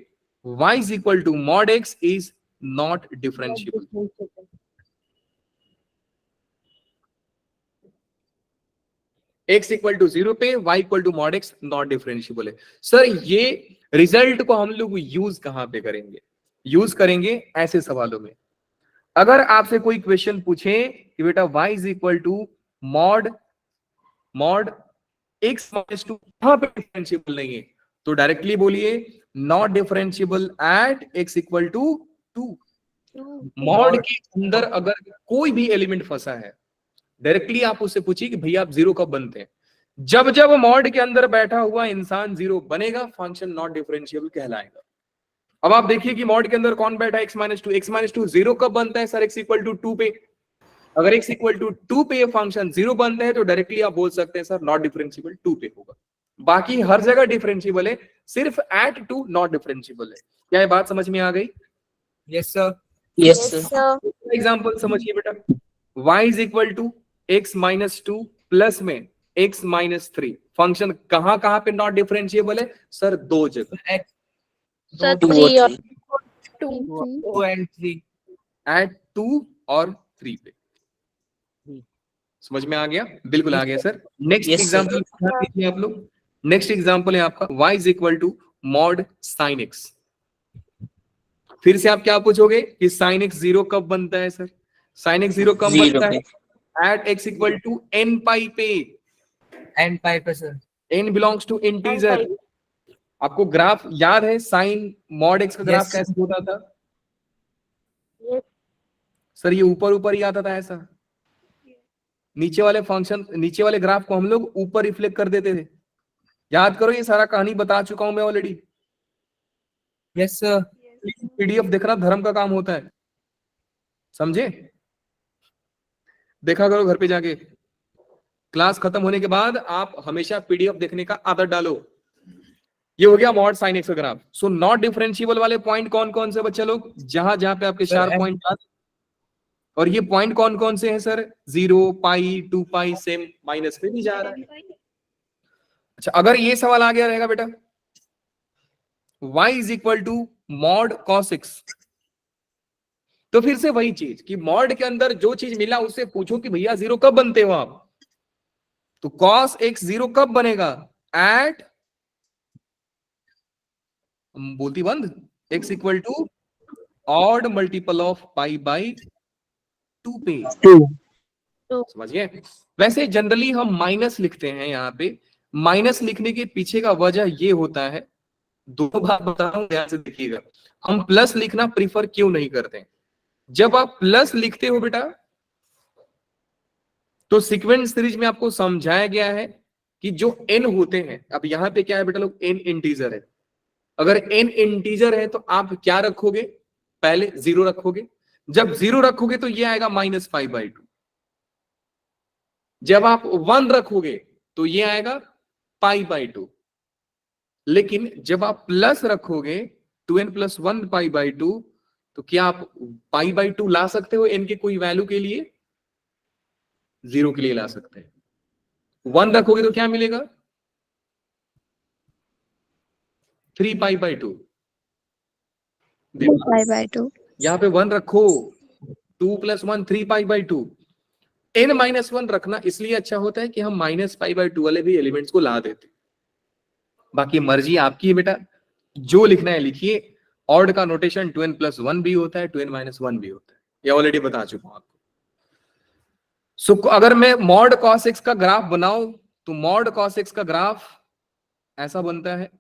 y is equal to mod x is not differentiable. x equal to 0 पे y equal to mod x not differentiable है। सर ये रिजल्ट को हम लोग यूज कहां पे करेंगे? यूज करेंगे ऐसे सवालों में। अगर आपसे कोई क्वेश्चन पूछे कि बेटा y is equal to mod x minus 2 कहां पे डिफरेंशिएबल नहीं है, तो डायरेक्टली बोलिए not differentiable at x equal to 2। Mod के अंदर अगर कोई भी एलिमेंट फंसा है, डायरेक्टली आप उससे पूछिए कि भैया आप 0 कब बनते हैं। जब जब मॉड के अंदर बैठा हुआ इंसान 0 बनेगा, फंक्शन नॉट डिफरेंशिएबल कहलाएगा। अब आप देखिए कि मॉड के अंदर कौन बैठा है? x minus 2। x माइनस 2 0 कब बनता है सर? x इक्वल टू 2 पे। अगर x इक्वल टू 2 पे ये फंक्शन 0 बनता है तो डायरेक्टली आप बोल सकते हैं सर नॉट डिफरेंशिएबल 2 पे होगा। बाकी हर जगह डिफरेंशिएबल है, सिर्फ एट 2 नॉट डिफरेंशिएबल है। क्या ये बात समझ में आ गई? Yes, sir. Yes, sir. Example समझिए बेटा, y is equal to x minus 2 plus में x माइनस 3। फंक्शन कहां कहां पे नॉट डिफरेंशिएबल है सर? 2 जगह, Sir, Two or 3 or three. 2 and 3. Eight 2 और 3 पे। समझ में आ गया? बिल्कुल आ गया sir. Next Yes, sir. Example ध्यान दीजिए आप लोग। नेक्स्ट एग्जाम्पल है आपका y is equal to mod sine x। फिर से आप क्या पूछोगे कि साइन एक्स जीरो कब बनता है सर? साइन एक्स जीरो कब जीरो बनता है? At x equal to N pi पे। एन पाई पे sir. N belongs to integer. आपको ग्राफ याद है साइन मॉड एक्स का ग्राफ Yes. कैसे होता था? Yes. सर ये ऊपर ऊपर ही आता था ऐसा। नीचे वाले फंक्शन, नीचे वाले ग्राफ को हम लोग ऊपर रिफ्लेक्ट कर देते थे। याद करो, ये सारा कहानी बता चुका हूं मैं ऑलरेडी। Yes sir. पीडीएफ देखना धर्म का काम होता है, समझे? देखा करो घर पे जाके। क्लास खत्म होने के बाद आप हमेशा पीडीएफ देखने का आदत डालो। ये हो गया मॉड साइन एक्स का ग्राफ। सो नॉट डिफरेंशिएबल वाले पॉइंट कौन कौन से बच्चे लोग? जहां जहां पे आपके शार्प पॉइंट। और ये पॉइंट कौन कौन से हैं सर? 0, पाई, 2 पाई, सेम माइनस पे भी जा रहा है। अच्छा, अगर ये सवाल आ गया रहेगा बेटा, y is equal to mod cos x, तो फिर से वही चीज कि मॉड के अंदर जो चीज मिला उससे पूछो कि भैया जीरो कब बनते हो आप? तो कॉस एक्स जीरो कब बनेगा? एट, बोलती बंद, x equal to odd multiple of pi by 2 पे। समझिए? वैसे जनरली हम माइनस लिखते हैं यहाँ पे। माइनस लिखने के पीछे का वजह ये होता है, दो बात बता रहा हूं, ध्यान से देखिएगा। हम प्लस लिखना प्रीफर क्यों नहीं करते? जब आप प्लस लिखते हो बेटा, तो सीक्वेंस सीरीज में आपको समझाया गया है कि जो n होते हैं, अब यहां पे क्या है बेटा लोग, n इंटीजर है। अगर n इंटीजर है तो आप क्या रखोगे? पहले जीरो रखोगे। जब जीरो रखोगे तो ये आएगा -5/2। जब आप 1 रखोगे तो ये आएगा π/2। लेकिन जब आप प्लस रखोगे 2n + 1 π/2, तो क्या आप π/2 ला सकते हो n के कोई वैल्यू के लिए? जीरो के लिए ला सकते हैं। 1 रखोगे तो क्या मिलेगा? 3 π/2। यहां पे 1 रखो, 2 + 1 3 π/2। n-1 रखना इसलिए अच्छा होता है कि हम -π/2 वाले भी एलिमेंट्स को ला देते। बाकी मर्जी आपकी है बेटा, जो लिखना है लिखिए। ऑड का नोटेशन 2n + 1 भी होता है, 2n-1 भी होता है, ये ऑलरेडी बता चुका हूं आपको। सो अगर मैं मॉड cos x का ग्राफ बनाऊं तो मॉड cos x का ग्राफ ऐसा बनता है।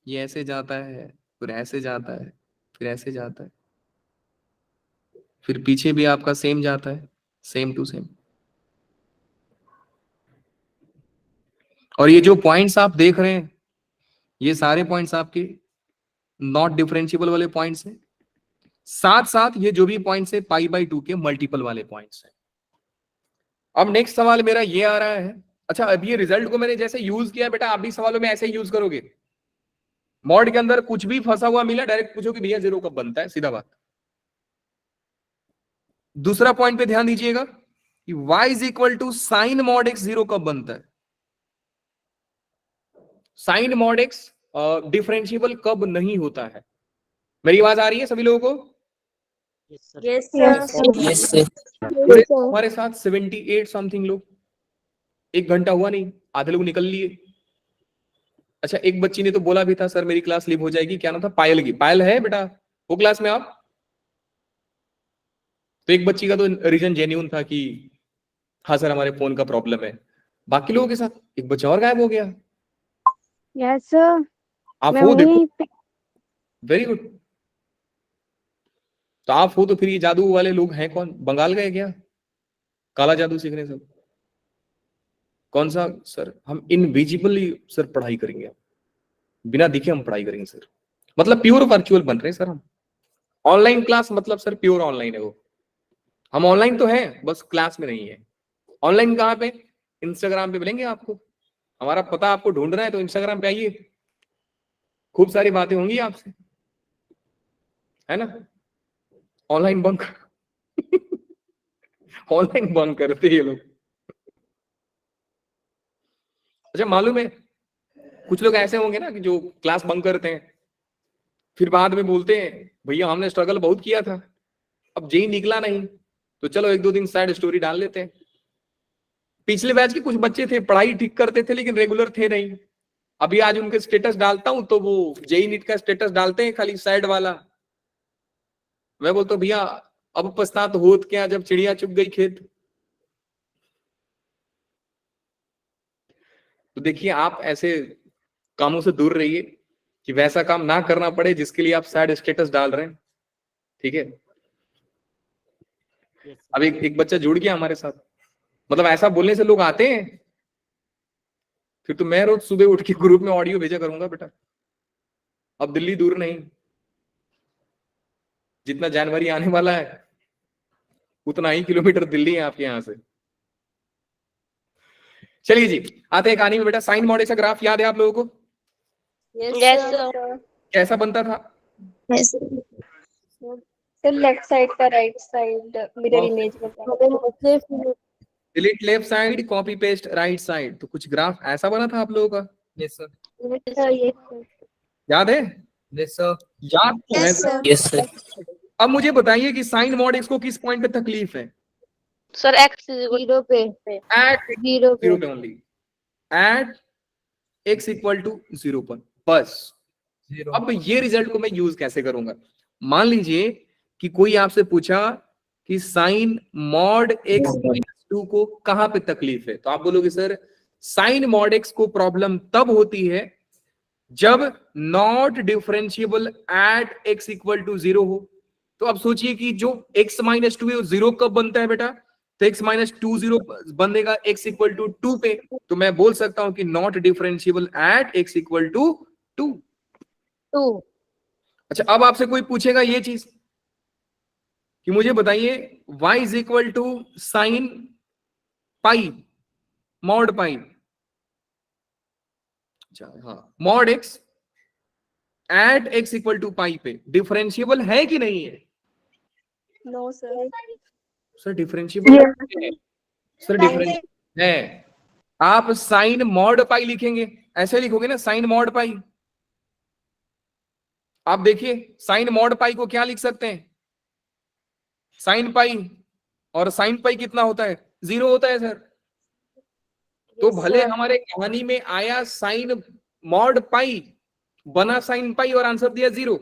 ये ऐसे जाता है, फिर ऐसे जाता है, फिर ऐसे जाता है, फिर पीछे भी आपका सेम जाता है, सेम टू सेम। और ये जो पॉइंट्स आप देख रहे हैं, ये सारे पॉइंट्स आपके नॉट डिफरेंशिएबल वाले पॉइंट्स हैं। साथ साथ ये जो भी पॉइंट्स है π/2 के मल्टीपल वाले पॉइंट्स हैं। अब नेक्स्ट सवाल मेरा ये आ रहा है, अच्छा अब ये रिजल्ट को मैंने जैसे यूज किया बेटा, आप भी सवालों में ऐसे ही यूज करोगे। मॉड के अंदर कुछ भी फंसा हुआ मिला, डायरेक्ट पूछो कि भैया जीरो कब बनता है, सीधा बात। दूसरा पॉइंट पे ध्यान दीजिएगा कि y is equal to sine mod x zero कब बनता है? साइन मॉड x डिफरेंशिएबल कब नहीं होता है? मेरी आवाज आ रही है सभी लोगों को? Yes, sir. Yes sir. हमारे साथ 78 समथिंग लोग, 1 घंटा हुआ नहीं, आधे लोग निकल लिए। अच्छा, एक बच्ची ने तो बोला भी था सर मेरी क्लास लीव हो जाएगी, क्या नाम था? पायल की। पायल है बेटा वो क्लास में आप? तो एक बच्ची का तो रीजन जेन्युइन था कि हाँ सर हमारे फोन का प्रॉब्लम है। बाकी लोगों के साथ एक बच्चा और गायब हो गया। यस सर, आप मैं हो देखो, वहीं पे। Very good. तो आप हो तो फिर ये जादू वाले लोग हैं कौन? बंगाल गए क्या काला जादू सीखने? सब कौन सा सर? हम इनविजिबली सर पढ़ाई करेंगे, बिना दिखे हम पढ़ाई करेंगे सर। मतलब प्योर वर्चुअल बन रहे हैं सर हम। ऑनलाइन क्लास मतलब सर प्योर ऑनलाइन है वो। हम ऑनलाइन तो हैं, बस क्लास में नहीं है। ऑनलाइन कहाँ पे? इंस्टाग्राम पे मिलेंगे आपको। हमारा पता आपको ढूंढना है तो इंस्टाग्राम पे आइए, खूब सारी बातें होंगी आपसे, है ना? ऑनलाइन बंक ऑनलाइन बंक करते हैं ये लोग। अच्छा मालूम है, कुछ लोग ऐसे होंगे ना कि जो क्लास बंक करते हैं, फिर बाद में बोलते हैं भैया हमने स्ट्रगल बहुत किया था, अब जेई निकला नहीं, तो चलो 1-2 दिन सैड स्टोरी डाल लेते हैं। पिछले बैच के कुछ बच्चे थे, पढ़ाई ठीक करते थे लेकिन रेगुलर थे नहीं, अभी आज उनके स्टेटस डालता हूं तो वो जेई नीट का स्टेटस डालते हैं खाली साइड वाला। मैं बोलता हूं भैया अब पछतात होत क्या जब चिड़िया चुग गई खेत। तो देखिए आप ऐसे कामों से दूर रहिए कि वैसा काम ना करना पड़े जिसके लिए आप सैड स्टेटस डाल रहे हैं। ठीक है। Yes, sir. अब एक बच्चा जुड़ गया हमारे साथ, मतलब ऐसा बोलने से लोग आते हैं। फिर तो मैं रोज सुबह उठ के ग्रुप में ऑडियो भेजा करूंगा बेटा। अब दिल्ली दूर नहीं, जितना जनवरी आने वाला है उतना ही किलोमीटर दिल्ली है आपके यहां से। चलिए जी आते हैं कहानी में बेटा। साइन मॉड का ग्राफ याद है आप लोगों को? Yes, sir. कैसा बनता था? सर लेफ्ट साइड का राइट साइड मिरर इमेज बताओ। Delete left side, copy paste right side. तो कुछ ग्राफ ऐसा बना था आप लोगों का, Yes, sir. याद है? Yes, sir. याद तो है सर। Yes, sir. अब मुझे बताइए कि साइन मॉड एक्स को किस पॉइंट पे तकलीफ है? Sir, X is equal zero पे एट जीरो जीरो पे only, at x equal to 0 पर बस। Zero. अब ये रिजल्ट को मैं यूज कैसे करूंगा? मान लीजिए कि कोई आपसे पूछा कि साइन मॉड एक्स माइनस 2 को कहां पे तकलीफ है, तो आप बोलोगे सर साइन मॉड एक्स को प्रॉब्लम तब होती है जब not differentiable at x equal to 0 हो। तो अब सोचिए कि जो x माइनस 2 है वो 0 कब बनता है बेटा? तो x माइनस 2 0 बनेगा x इक्वल टू 2 पे। तो मैं बोल सकता हूं कि not differentiable at x equal to 2। 2। अच्छा अब आपसे कोई पूछेगा ये चीज कि मुझे बताइए y is equal to sine pi mod pi, अच्छा हाँ mod x at x equal to pi पे डिफरेंशिएबल है कि नहीं है? No sir. सर डिफरेंशिएबल है, सर डिफरेंशिएबल है। आप साइन मॉड पाई लिखेंगे, ऐसे लिखोगे ना साइन मॉड पाई। आप देखिए साइन मॉड पाई को क्या लिख सकते हैं? साइन पाई, और साइन पाई कितना होता है? 0 होता है सर। तो भले हमारे कहानी में आया साइन मॉड पाई, बना साइन पाई और आंसर दिया 0,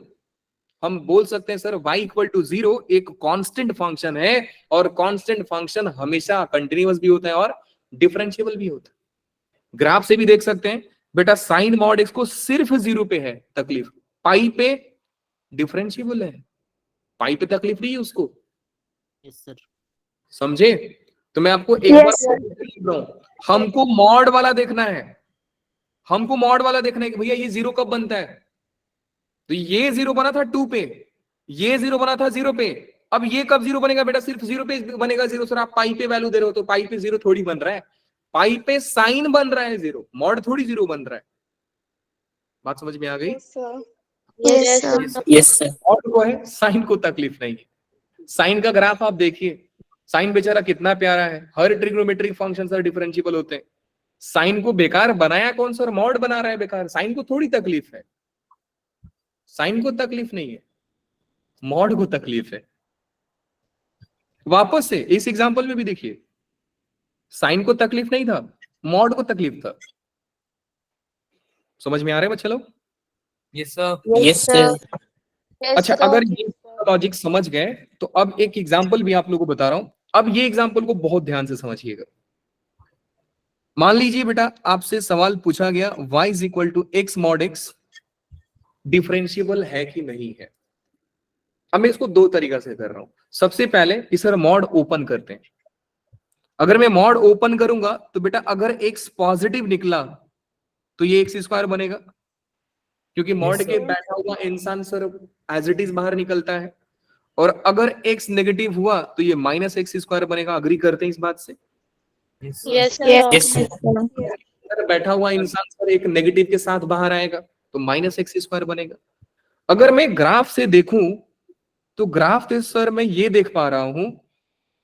हम बोल सकते हैं सर y इक्वल टू 0 एक कांस्टेंट फंक्शन है, और कांस्टेंट फंक्शन हमेशा कंटिन्यूअस भी होता है और डिफरेंशिएबल भी होता है। ग्राफ से भी देख सकते हैं बेटा साइन मॉड एक्स को सिर्फ 0 पे है तकलीफ, पाई पे डिफरेंशिएबल है, पाई पे तकलीफ नहीं है उसको। Yes, sir. समझे? तो मैं आपको एक बार लिख रहा हूं, हमको मॉड वाला देखना है, हमको मॉड वाला देखना है कि भैया ये 0 कब बनता है। तो ये 0 बना था 2 पे, ये 0 बना था 0 पे। अब ये कब 0 बनेगा बेटा? सिर्फ 0 पे बनेगा 0। सर आप पाई पे वैल्यू दे रहे हो तो पाई पे 0 थोड़ी बन रहा है, पाई पे साइन बन रहा है 0, मॉड थोड़ी 0 बन रहा है। बात समझ में आ गई? Yes, sir. Yes, sir. Mod को है, साइन को तकलीफ नहीं है। साइन का ग्राफ आप देखिए, साइन बेचारा कितना प्यारा है, हर ट्रिग्नोमेट्रिक फंक्शन सर डिफरेंशिएबल होते हैं। साइन को बेकार बनाया कौन सर? मॉड बना रहा है बेकार। साइन को थोड़ी तकलीफ है, साइन को तकलीफ नहीं है, मॉड को तकलीफ है। वापस से इस एग्जांपल में भी देखिए, साइन को तकलीफ नहीं था, मॉड को तकलीफ था। समझ में आ रहा है बच्चे लोग? Yes, sir. Yes, sir. Yes, अच्छा sir. अगर ये लॉजिक समझ गए तो अब एक एग्जांपल भी आप लोगों को बता रहा हूं। अब ये एग्जांपल को बहुत ध्यान से समझिएगा। मान लीजिए बेटा आपसे सवाल पूछा गया y is equal to x mod x differentiable है कि नहीं है। अब मैं इसको दो तरीका से कर रहा हूं। सबसे पहले इस मॉड ओपन करते हैं। अगर मैं मॉड ओपन करूंगा तो बेटा अगर x पॉजिटिव निकला तो ये एक्स स्क्वायर बनेगा, क्योंकि मॉड के बैठा हुआ इंसान सर एज इट इज बाहर निकलता है। और अगर x नेगेटिव हुआ तो ये माइनस एक्स स्क्वायर बनेगा। अग्री करते हैं इस बात से? Yes, sir. Yes, sir. Yes, sir. अगर बैठा हुआ इंसान सर एक नेगेटिव के साथ बाहर आएगा तो माइनस एक्स स्क्वायर बनेगा। अगर मैं ग्राफ से देखूं तो ग्राफ से सर मैं ये देख पा रहा हूं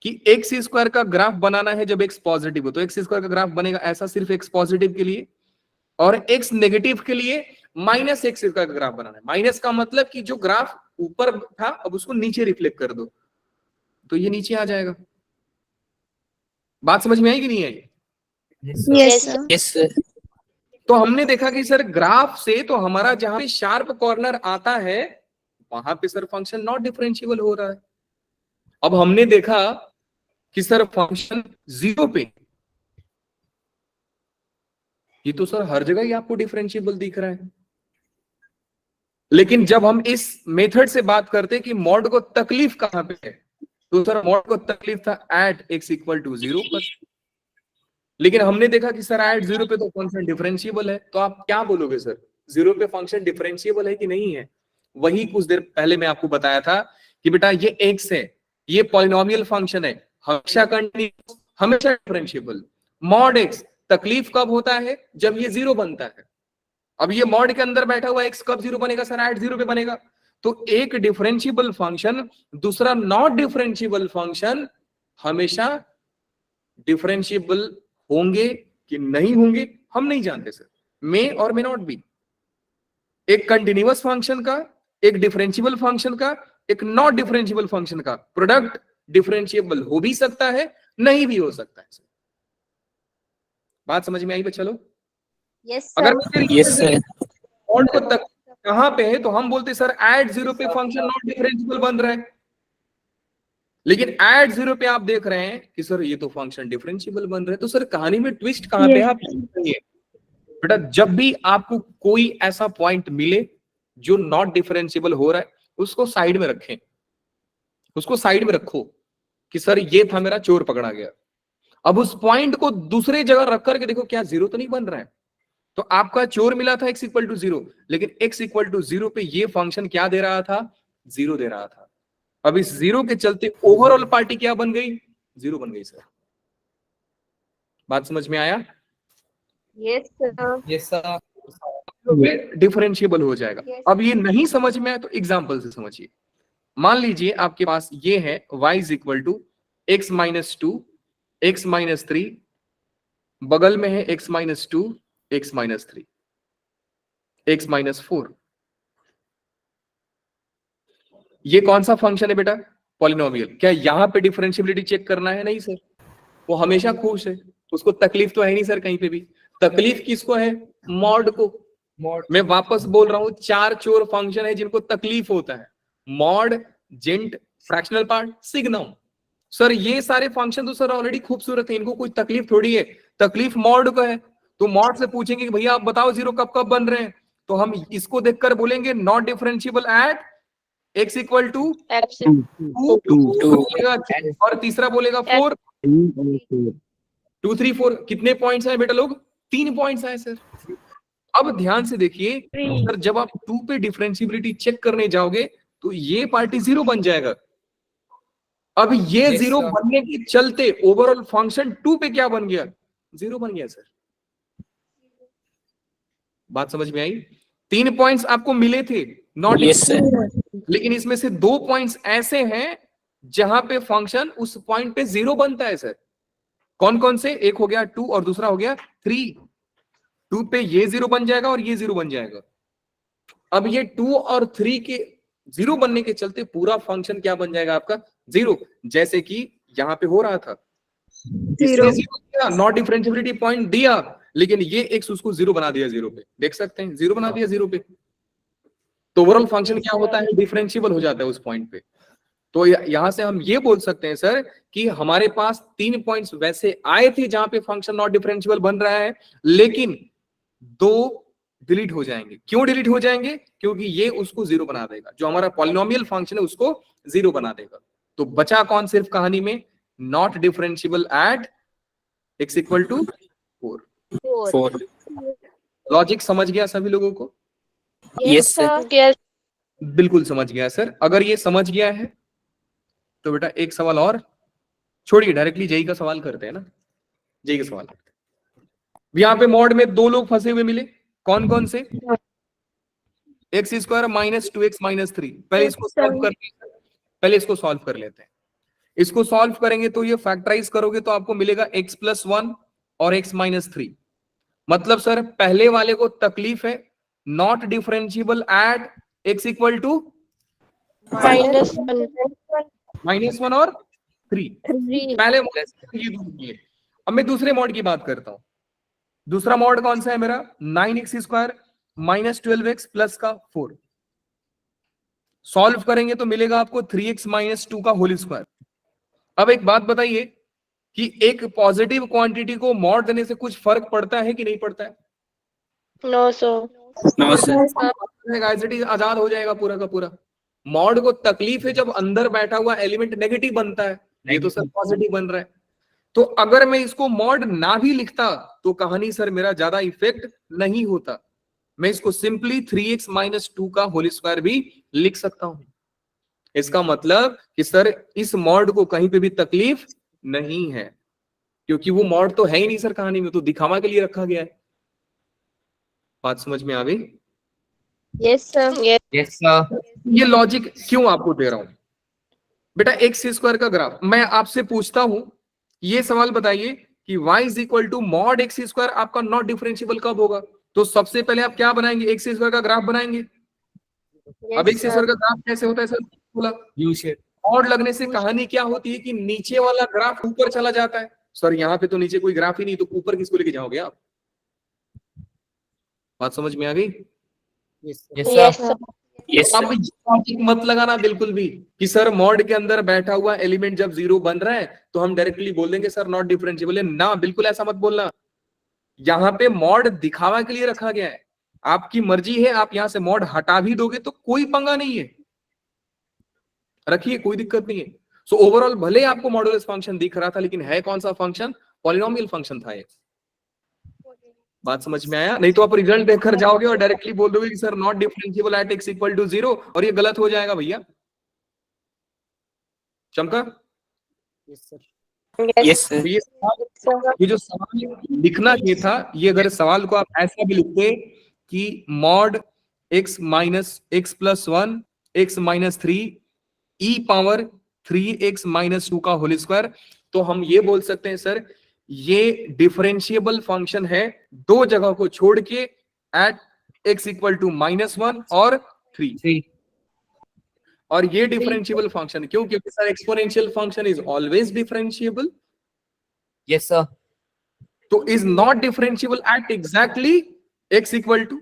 कि एक्स स्क्वायर का ग्राफ बनाना है जब एक्स पॉजिटिव हो, तो एक्स स्क्वायर का ग्राफ बनेगा ऐसा सिर्फ एक्स पॉजिटिव के लिए, और एक्स नेगेटिव के लिए माइनस एक्स स्क्वायर का ग्राफ बनाना है। माइनस का मतलब कि जो ग्राफ ऊपर था अब उसको नीचे रिफ्लेक्ट कर दो, तो ये नीचे आ जाएगा। बात समझ में आई कि नहीं आई? Yes, sir. Yes, sir. Yes, sir. तो हमने देखा कि सर ग्राफ से तो हमारा जहां पे शार्प कॉर्नर आता है वहां पे सर फंक्शन नॉट डिफरेंशिएबल हो रहा है। अब हमने देखा कि सर फंक्शन 0 पे, ये तो सर हर जगह ही आपको डिफरेंशिएबल दिख रहा है। लेकिन जब हम इस मेथड से बात करते कि मॉड को तकलीफ कहां पे है, तो सर मॉड को तकलीफ था एट x इक्वल टू 0 पर। लेकिन हमने देखा कि सर एट 0 पे तो फंक्शन डिफरेंशिएबल है। तो आप क्या बोलोगे सर, 0 पे फंक्शन डिफरेंशिएबल है कि नहीं है? वही कुछ देर पहले मैं आपको बताया था कि बेटा ये x है, ये पॉलिनोमियल फंक्शन है, हमेशा कंटिन्यूअस, हमेशा डिफरेंशिएबल। मॉड x तकलीफ कब होता है? जब ये 0 बनता है। अब ये मॉड के अंदर बैठा हुआ x कब 0 बनेगा सर? एट 0 पे बनेगा। तो एक डिफरेंशिएबल फंक्शन, दूसरा नॉट डिफरेंशिएबल फंक्शन हमेशा डिफरेंशिएबल होंगे कि नहीं होंगे हम नहीं जानते सर, मे और मे नॉट बी। एक कंटिन्यूअस फंक्शन का, एक डिफरेंशिएबल फंक्शन का, एक नॉट डिफरेंशिएबल फंक्शन का प्रोडक्ट डिफरेंशिएबल हो भी सकता है, नहीं भी हो सकता है। बात समझ में आई बच्चा लोग? यस अगर यस सर। मॉड को तक कहां पे है तो हम बोलते सर एट 0 पे फंक्शन नॉट डिफरेंशिएबल बन रहा है। लेकिन एट 0 पे आप देख रहे हैं कि सर ये तो फंक्शन डिफरेंशिएबल बन रहा है। तो सर कहानी में ट्विस्ट कहां पे है आप समझिए। बेटा जब भी आपको कोई ऐसा पॉइंट मिले जो नॉट डिफरेंशिएबल हो रहा है, उसको साइड में रखें, उसको साइड में रखो कि सर ये था मेरा चोर पकड़ा गया। अब उस पॉइंट को दूसरे जगह रख करके देखो क्या 0 तो नहीं बन रहा है। तो आपका चोर मिला था x इक्वल टू 0, लेकिन x इक्वल टू 0 पे ये फंक्शन क्या दे रहा था? 0 दे रहा था। अब इस 0 के चलते ओवरऑल पार्टी क्या बन गई? 0 बन गई सर। बात समझ में आया? Yes sir yes sir. Differentiable हो जाएगा। अब ये नहीं समझ में आया तो एग्जाम्पल से समझिए। मान लीजिए आपके पास ये है y is equal to x minus 2, x minus 3, बगल में है x minus 2, x minus 3, x minus 4। ये कौन सा फंक्शन है बेटा? पॉलिनोमियल। क्या यहां पे डिफरेंशिएबिलिटी चेक करना है? नहीं सर, वो हमेशा खुश है, उसको तकलीफ तो है नहीं सर कहीं पे भी। तकलीफ किसको है? मॉड को। मॉड। मैं वापस बोल रहा हूं, 4 चोर फंक्शन है जिनको तकलीफ होता है, मॉड, जेंट, फ्रैक्शनल पार्ट, सिग्नम। सर ये सारे फंक्शन तो सर ऑलरेडी खूबसूरत है, इनको कोई तकलीफ थोड़ी है। तकलीफ मॉड को है। तो मॉड से पूछेंगे कि भैया आप बताओ 0 कब कब बन रहे हैं, तो हम इसको देखकर बोलेंगे not differentiable at x equal to 2, और तीसरा बोलेगा 4, 2 3 4। कितने पॉइंट्स आए बेटा लोग? 3 पॉइंट्स आए सर। अब ध्यान से देखिए सर, जब आप 2 पे डिफरेंशिएबिलिटी चेक करने जाओगे तो ये पार्टी 0 बन जाएगा। अब ये Yes, 0 sir. बनने के चलते ओवरऑल फंक्शन 2 पे क्या बन गया? 0 बन गया सर। बात समझ में आई? 3 पॉइंट्स आपको मिले थे नॉट, लेकिन इसमें से 2 पॉइंट्स ऐसे हैं जहां पे फंक्शन उस पॉइंट पे 0 बनता है सर। कौन कौन से? एक हो गया 2 और दूसरा हो गया 3। 2 पे ये 0 बन जाएगा और ये 0 बन जाएगा। अब ये 2 और 3 के 0 बनने के चलते पूरा फंक्शन क्या बन जाएगा आपका? 0, जैसे कि यहां पे हो रहा था। नॉट डिफरेंशिएबिलिटी पॉइंट दिया, लेकिन ये x उसको 0 बना दिया 0 पे। देख सकते हैं 0 बना दिया 0 पे। तो ओवरऑल फंक्शन क्या होता है? डिफरेंशिएबल हो जाता है उस पॉइंट पे। तो यहां से हम ये बोल सकते हैं सर कि हमारे पास 3 पॉइंट्स वैसे आए थे जहां पे फंक्शन नॉट डिफरेंशिएबल बन रहा है, लेकिन 2 डिलीट हो जाएंगे। क्यों डिलीट हो जाएंगे? क्योंकि ये उसको 0 बना देगा, जो हमारा पॉलिनोमियल फंक्शन है उसको 0 बना देगा। तो बचा कौन सिर्फ कहानी में? Not differentiable at x equal to 4। Logic समझ गया सभी लोगों को? Yes sir. बिल्कुल समझ गया सर। अगर ये समझ गया है तो बेटा एक सवाल और छोड़िए, डायरेक्टली जेई का सवाल करते हैं ना। जेई का सवाल करते हैं। यहाँ पे मॉड में 2 लोग फंसे हुए मिले, कौन कौन से? X square minus 2x minus 3। पहले इसको सॉल्व कर लेते हैं। इसको सॉल्व करेंगे तो ये फैक्टराइज करोगे तो आपको मिलेगा x प्लस 1 और x माइनस 3। मतलब सर पहले वाले को तकलीफ है not differentiable at x equal to -1 और 3। पहले मॉड ये। अब मैं दूसरे मॉड की बात करता हूं। दूसरा मॉड कौन सा है मेरा, 9x² माइनस 12x प्लस का 4। सॉल्व करेंगे तो मिलेगा आपको 3x माइनस 2 का होल स्क्वायर। अब एक बात बताइए कि एक पॉजिटिव क्वांटिटी को मॉड देने से कुछ फर्क पड़ता है कि नहीं पड़ता है? No sir. एग्जाइटी आजाद हो जाएगा पूरा का पूरा। मॉड को तकलीफ है जब अंदर बैठा हुआ एलिमेंट नेगेटिव बनता है, ये तो सर पॉजिटिव बन रहा है। तो अगर मैं इसको मॉड ना भी लिखता तो कहानी सर मेरा ज्यादा इफेक्ट नहीं होता। मैं इसको सिंपली 3x माइनस 2 का होल स्क्वायर भी लिख सकता हूं। इसका मतलब कि सर इस मॉड को कहीं पे भी तकलीफ नहीं है, क्योंकि वो मॉड तो है ही नहीं सर कहानी में, तो दिखावा के लिए रखा गया है। बात समझ में आ गई? Yes sir. Yes, sir. ये लॉजिक क्यों आपको दे रहा हूं बेटा? x² का ग्राफ मैं आपसे पूछता हूं, ये सवाल बताइए कि y is equal to mod x² आपका नॉट डिफरेंशिएबल कब होगा? तो सबसे पहले आप क्या बनाएंगे, x² का ग्राफ बनाएंगे। अब x² का ग्राफ कैसे होता है सर? बोला U shape. मॉड लगने से कहानी क्या होती है कि नीचे वाला ग्राफ ऊपर चला जाता है। सर यहाँ पे तो नीचे कोई ग्राफ ही नहीं, तो ऊपर किसको लेके जाओगे आप? बात समझ में आ गई? Yes, yes sir. सर। अब लॉजिक मत लगाना बिल्कुल भी कि सर मॉड के अंदर बैठा हुआ एलिमेंट जब 0 बन रहा है तो हम डायरेक्टली बोल देंगे सर नॉट डिफरेंशिएबल है ना, बिल्कुल ऐसा मत बोलना। यहाँ पे मॉड दिखावा के लिए रखा गया है, आपकी मर्जी है, आप यहाँ से मॉड हटा भी दोगे तो कोई पंगा नहीं है, रखिए कोई दिक्कत नहीं है। सो ओवरऑल भले आपको मॉडुलस फंक्शन दिख रहा था, लेकिन है कौन सा फंक्शन? पॉलिनोमियल फंक्शन था ये। बात समझ में आया? नहीं तो आप रिजल्ट देखकर जाओगे और डायरेक्टली बोल दोगे कि sir not differentiable at x equal to 0, और ये गलत हो जाएगा भैया। चमका? यस तो ये जो सवाल लिखना चाहिए था, ये अगर सवाल को आप ऐसा भी लिखते कि mod x minus x plus 1 x minus 3 e power 3x minus 2 का होल स्क्वायर, तो हम ये बोल सकते हैं सर ये डिफरेंशिएबल फंक्शन है दो जगह को छोड़ के, एट x इक्वल टू -1 और 3। 3. और ये डिफरेंशिएबल फंक्शन क्यों? क्योंकि sir exponential function is always differentiable, Yes, sir. तो is not differentiable at exactly x equal to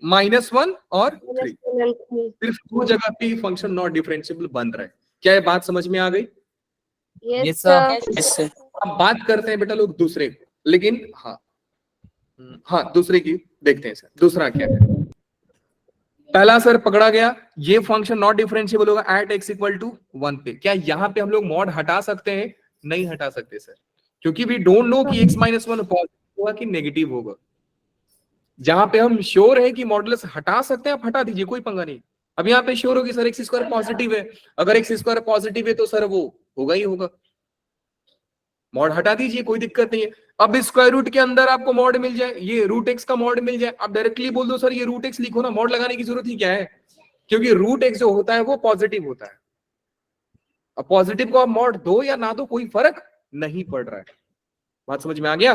-1 और 3। सिर्फ दो जगह पे फंक्शन नॉट डिफरेंशिएबल बन रहा है। क्या ये बात समझ में आ गई? Yes, sir. Yes sir. अब बात करते हैं बेटा लोग दूसरे, लेकिन हाँ दूसरे की देखते हैं सर। दूसरा क्या है? पहला सर पकड़ा गया, ये फंक्शन नॉट डिफरेंशिएबल होगा एट x इक्वल टू 1 पे। क्या यहाँ पे हम लोग मॉड हटा सकते हैं? नहीं हटा सकते सर, क्योंकि वी डोंट नो कि x माइनस 1 पॉजिटिव होगा कि नेगेटिव होगा। जहां पे हम श्योर है कि मॉडुलस हटा सकते हैं, आप हटा दीजिए, कोई पंगा नहीं। अब यहाँ पे श्योर होगी सर x² पॉजिटिव है, अगर x² पॉजिटिव है तो सर वो होगा ही होगा, मॉड हटा दीजिए, कोई दिक्कत नहीं है। अब स्क्वायर रूट के अंदर आपको मॉड मिल जाए, ये रूट x का मॉड मिल जाए, आप डायरेक्टली बोल दो सर ये रूट x लिखो ना, मॉड लगाने की जरूरत ही क्या है? क्योंकि रूट x जो होता है वो पॉजिटिव होता है। अब पॉजिटिव को आप मॉड दो या ना दो कोई फर्क नहीं पड़ रहा है। बात समझ में आ गया?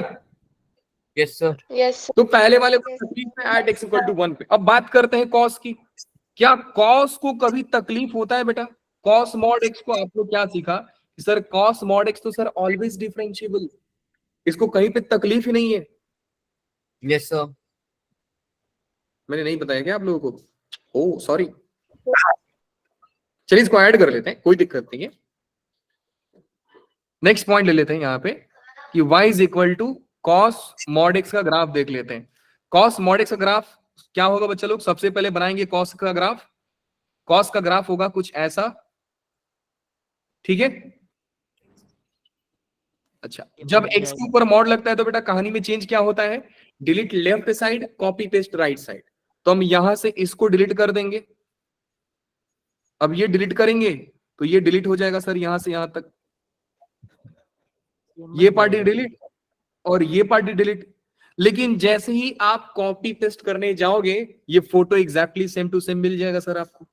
Yes, sir. यस तो पहले वाले को तकलीफ है एट x इक्वल टू 1 पे। अब बात करते हैं कॉस की। क्या कॉस को कभी तकलीफ होता है बेटा? कॉस मॉड x को आप लोग क्या सीखा कि सर कॉस मॉड x तो सर ऑलवेज डिफरेंशिएबल, इसको कहीं पे तकलीफ ही नहीं है। Yes, sir. मैंने नहीं बताया क्या आप लोगों को? ओह सॉरी, चलिए इसको ऐड कर लेते हैं, कोई दिक्कत नहीं है। नेक्स्ट पॉइंट ले लेते हैं यहाँ पे कि y is equal to cos mod x का ग्राफ देख लेते हैं। कॉस मॉड x का ग्राफ क्या होगा बच्चा लोग? सबसे पहले बनाएंगे कॉस का ग्राफ। कॉस का ग्राफ होगा कुछ ऐसा, ठीक है? अच्छा, जब x के ऊपर मॉड लगता है तो बेटा कहानी में चेंज क्या होता है? Delete left side, copy paste right side. तो हम यहां से इसको डिलीट कर देंगे। अब ये डिलीट करेंगे तो ये डिलीट हो जाएगा सर यहां से यहां तक, ये पार्टी डिलीट और ये पार्टी डिलीट। लेकिन जैसे ही आप कॉपी पेस्ट करने जाओगे ये photo exactly same to same मिल जाएगा सर आपको,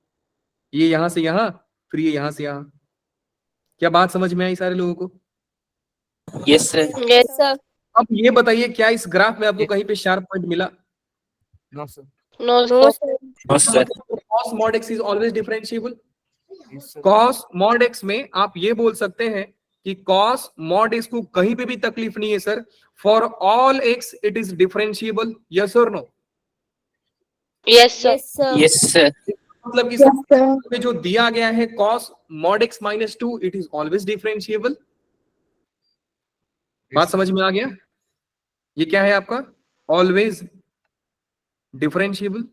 ये यहां से यहां, फिर ये यहां से यहां। क्या बात समझ में आई सारे लोगों को? Yes sir. Yes sir. अब ये बताइए क्या इस ग्राफ में आपको कहीं पे शार्प पॉइंट मिला? No, sir. No sir. cos mod x is always differentiable। Yes, sir. cos mod x में आप ये बोल सकते हैं कि cos mod x को कहीं पे भी तकलीफ नहीं है sir, for all x it is differentiable, yes और no? Yes, sir. Yes, sir. Yes, sir. मतलब कि Yes, sir. पे जो दिया गया है cos mod x minus 2 it is always differentiable. बात समझ में आ गया? ये क्या है आपका? Always differentiable.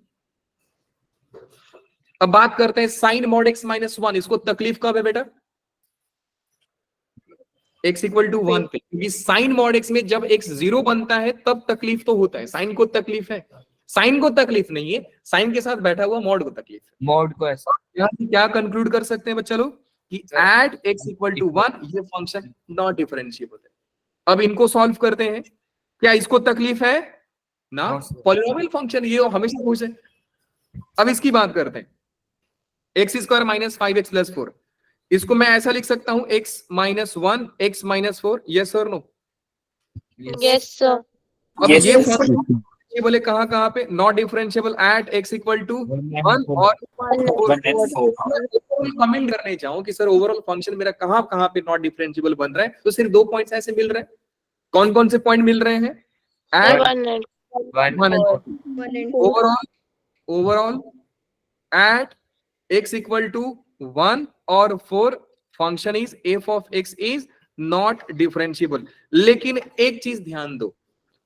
अब बात करते हैं साइन मॉड एक्स माइनस 1, इसको तकलीफ कब है बेटा? x इक्वल टू 1 पे, क्योंकि साइन मॉड एक्स में जब x 0 बनता है तब तकलीफ तो होता है, साइन को तकलीफ है, साइन को तकलीफ नहीं है, साइन के साथ बैठा हुआ मॉड को तकलीफ है। Mod को ऐसा यहाँ से क्या कंक्लूड कर सकते हैं बच्चा लोग कि एट x इक्वल टू 1 ये फंक्शन नॉट डिफरेंशिएबल है। अब इनको सॉल्व करते हैं, क्या इसको तकलीफ है ना? No, sir. पॉलिनोमियल फंक्शन ये हमेशा पूछे। अब इसकी बात करते हैं, x square minus 5x plus 4, इसको मैं ऐसा लिख सकता हूं x minus 1 x minus 4, yes और नो? Yes, sir. अब Yes, ये sir. बोले कहां पे not differentiable at x equal to 1 और 1 कमेंट करने चाहूं कि सर ओवरऑल फंक्शन मेरा कहां पे नॉट डिफरेंशिएबल बन रहा है, तो सिर्फ 2 पॉइंट्स ऐसे मिल रहे हैं। कौन कौन से पॉइंट मिल रहे हैं? At 1 and 1 and 2। 1 and 4. Overall at x equal to 1 और 4 function is f of x is not differentiable. लेकिन एक चीज ध्यान दो,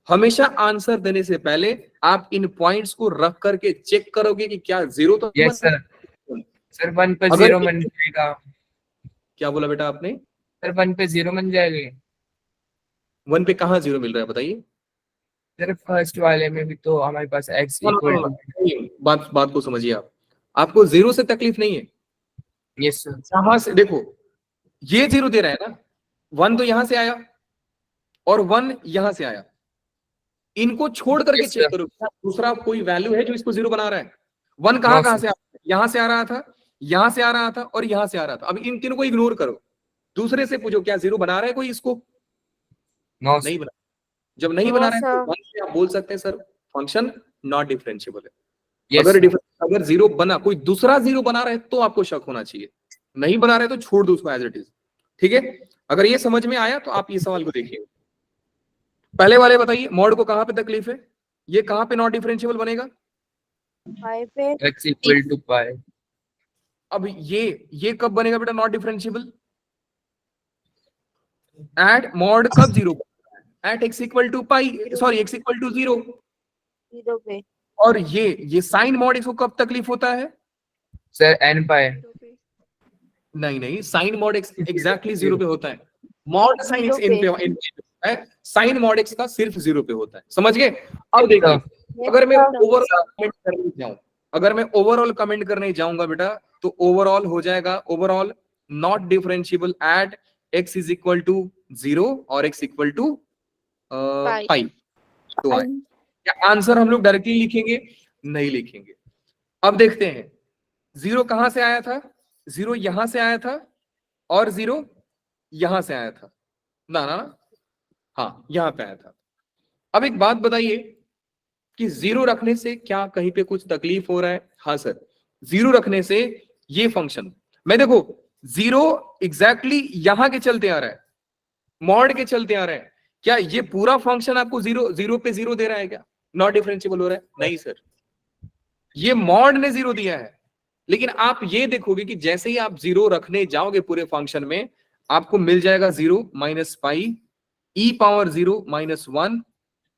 हमेशा आंसर देने से पहले आप इन पॉइंट्स को रख करके चेक करोगे कि क्या जीरो तो Yes, sir. सर 1 पे अगर 0 बन जाएगा। क्या बोला बेटा आपने? सर 1 पे 0 बन जाएगा। 1 पे कहां जीरो मिल रहा है बताइए? सर फर्स्ट वाले में भी तो हमारे पास x इक्वल टू बात को समझिए आप, आपको जीरो से तकलीफ नहीं है। यस सर जहां से देखो ये जीरो दे रहा है ना, 1 तो यहां से आया और 1 यहां से आया, इनको छोड़ करके Yes, चेक sir. करो क्या दूसरा कोई वैल्यू है जो इसको जीरो बना रहा है। 1 कहां No, कहां sir. से आ रहा है? यहां से आ रहा था, यहां से आ रहा था और यहां से आ रहा था। अब इन तीनों को इग्नोर करो, दूसरे से पूछो क्या जीरो बना रहा है कोई इसको? नो नहीं बना। जब नहीं No, बना रहा है sir. तो 1 से आप बोल सकते हैं सर फंक्शन नॉट डिफरेंशिएबल है। यस अगर जीरो बना, कोई दूसरा जीरो बना रहा है तो आपको शक होना चाहिए, नहीं बना रहे तो छोड़ दो उसको एज इट इज। ठीक है, अगर ये समझ में आया तो आप ये सवाल को देखिए। पहले वाले बताइए, मॉड को कहां पे तकलीफ है? ये कहां पे नॉट डिफरेंशिएबल बनेगा? 5 पे. x equal to pi. अब ये कब बनेगा बेटा नॉट डिफरेंशिएबल? एट मॉड कब zero? At x equal to pi, sorry x equal to 0। 0 पे. और ये साइन मॉड इसको कब तकलीफ होता है? सर n पाई। नहीं, साइन मॉड एक्स एग्जैक्टली 0 पे होता है। मॉड साइन एक्स 0 पे. इन पे है, साइन मॉड एक्स का सिर्फ 0 पे होता है। समझ गए? अब देखिए, अगर मैं ओवरऑल कमेंट करने जाऊं, अगर मैं ओवरऑल कमेंट करने जाऊंगा बेटा, तो ओवरऑल हो जाएगा overall not differentiable at x is equal to 0 और x इक्वल टू पाई। तो आए क्या आंसर हम लोग डायरेक्टली लिखेंगे? नहीं लिखेंगे। अब देखते हैं 0 कहां से आया था? 0 यहां से आया था और 0 यहां से आया था ना, हाँ यहां पे आया था। अब एक बात बताइए कि 0 रखने से क्या कहीं पे कुछ तकलीफ हो रहा है? हाँ सर, 0 रखने से ये फंक्शन मैं देखो 0 एग्जैक्टली यहां के चलते आ रहा है, मॉड के चलते आ रहा है। क्या ये पूरा फंक्शन आपको 0 पे 0 दे रहा है? क्या नॉट डिफरेंशिएबल हो रहा है? नहीं सर, ये मॉड ने 0 दिया है। लेकिन आप ये देखोगे कि जैसे ही आप 0 रखने जाओगे पूरे फंक्शन में, आपको मिल जाएगा 0 minus pi e power 0 minus 1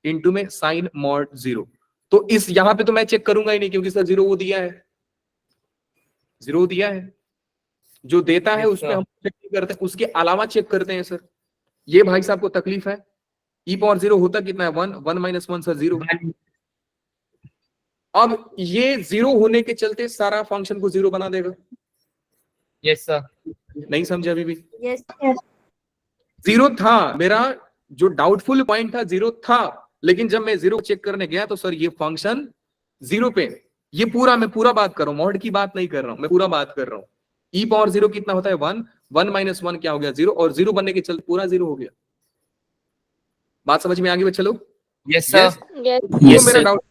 into में साइन मॉड 0। तो इस यहां पे तो मैं चेक करूंगा ही नहीं, क्योंकि सर 0 वो दिया है, 0 दिया है, जो देता है उस पर हम चेक नहीं करते, उसके अलावा चेक करते हैं सर। ये भाई साहब को तकलीफ है, e पावर 0 होता कितना है? 1 माइनस 1 सर 0। अब ये 0 होने के चलते सारा फंक्शन को 0 बना देगा। Yes sir. नहीं समझे अभी भी? Yes. 0 था, मेरा जो डाउटफुल पॉइंट था 0 था, लेकिन जब मैं 0 चेक करने गया तो सर ये फंक्शन 0 पे, ये पूरा मैं पूरा बात कर रहा हूं, मॉड की बात नहीं कर रहा हूं, मैं पूरा बात कर रहा हूं। e पावर 0 कितना होता है? 1 माइनस 1 क्या हो गया? 0, और 0 बनने के चलते पूरा 0 हो गया। बात समझ में आ गई बच्चे लोग? Yes sir. Yes. तो मेरा डाउट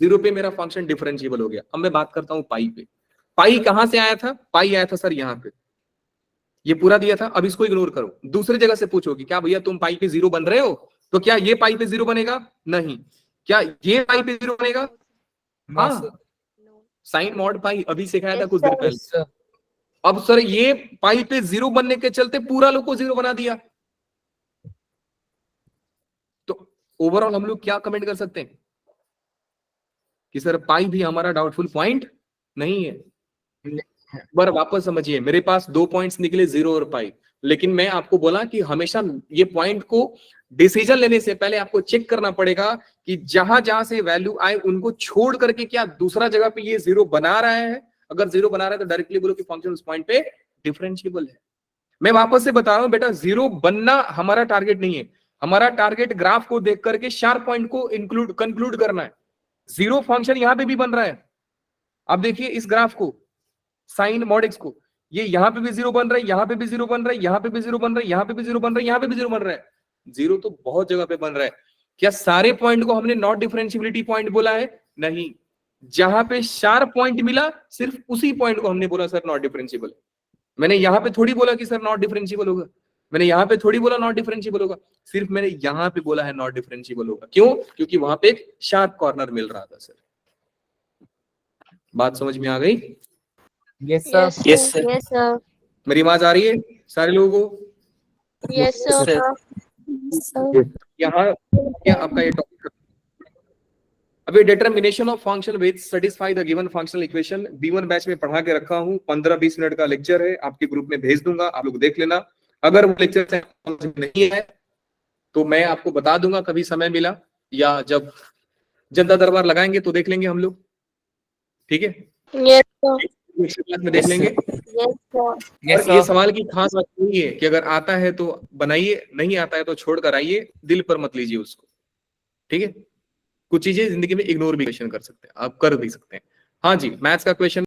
0 पे मेरा फंक्शन डिफरेंशिएबल हो गया। अब मैं बात करता हूं पाई पे। पाई कहां से आया था? पाई आया था सर यहां पे, ये पूरा दिया था, अब इसको इग्नोर करो, दूसरी जगह से पूछो कि क्या भैया तुम पाई पे 0 बन रहे हो, तो क्या ये पाई पे 0 बनेगा? नहीं। क्या ये पाई पे 0 बनेगा? No, हाँ, sir. साइन मॉड पाई अभी सिखाया था Yes, कुछ देर sir. पहले। Yes, sir. अब सर ये पाई पे 0 बनने के चलते पूरा लोग को 0 बना दिया, तो ओवरऑल हम लोग क्या कमेंट कर सकते हैं कि सर पाई भी हमारा डाउटफुल पॉइंट नहीं है। बार वापस समझिए, मेरे पास 2 पॉइंट्स निकले 0 और पाई, लेकिन मैं आपको बोला कि हमेशा ये पॉइंट को डिसीजन लेने से पहले आपको चेक करना पड़ेगा कि जहां जहां से वैल्यू आए उनको छोड़ करके क्या दूसरा जगह पे ये 0 बना रहा है। अगर 0 बना रहा है तो डायरेक्टली बोलो कि फंक्शन उस पॉइंट पे डिफरेंशिएबल है। मैं वापस से बता रहा हूं बेटा, 0 बनना हमारा टारगेट नहीं है, हमारा टारगेट ग्राफ को देख करके शार्प पॉइंट को कंक्लूड करना है। 0 फंक्शन यहां पे भी बन रहा है, आप देखिए इस ग्राफ को, साइन मॉड एक्स को, ये यहां पे भी 0 बन रहा है, यहां पे भी 0 बन रहा है, यहां पे भी 0 बन रहा है, यहां पे भी 0 बन रहा है, यहां पे भी 0 बन रहा है। 0 तो बहुत जगह पे बन रहा है। क्या सारे पॉइंट को हमने नॉट डिफरेंशिएबिलिटी पॉइंट बोला है? नहीं। जहां पे शार्प पॉइंट मिला सिर्फ उसी पॉइंट को हमने बोला सर नॉट डिफरेंशिएबल। मैंने यहां पे थोड़ी बोला कि सर नॉट डिफरेंशिएबल होगा, मैंने यहां पे थोड़ी बोला नॉट डिफरेंशिएबल होगा, सिर्फ मैंने यहां पे बोला है नॉट डिफरेंशिएबल होगा। क्यों? क्योंकि वहां पे एक शार्प कॉर्नर मिल रहा था। सर बात समझ में आ गई? Yes, sir. Yes, sir. Yes, sir. मेरी आवाज आ रही है सारे लोगों को? Yes, sir. Yes, sir. यहाँ क्या आपका ये टॉपिक, अभी determination of function with satisfy the given functional equation B1 batch में पढ़ा के रखा हूँ, 15-20 मिनट का लेक्चर है, आपके ग्रुप में भेज दूंगा, आप लोग देख लेना। अगर वो लेक्चर नहीं है तो मैं आपको बता दूंगा कभी समय मिला, या जब जनता दरबार लगाएंगे तो देख लेंगे हम लोग, ठीक है? Yes, sir. क्लास में देख लेंगे। Yes, sir. Yes, और ये sir. सवाल की खास बात यही है कि अगर आता है तो बनाइए, नहीं आता है तो छोड़ कर आइए, दिल पर मत लीजिए उसको, ठीक है? कुछ चीजें जिंदगी में इग्नोर भी कर सकते हैं, आप कर भी सकते हैं। हाँ जी, मैथ्स का क्वेश्चन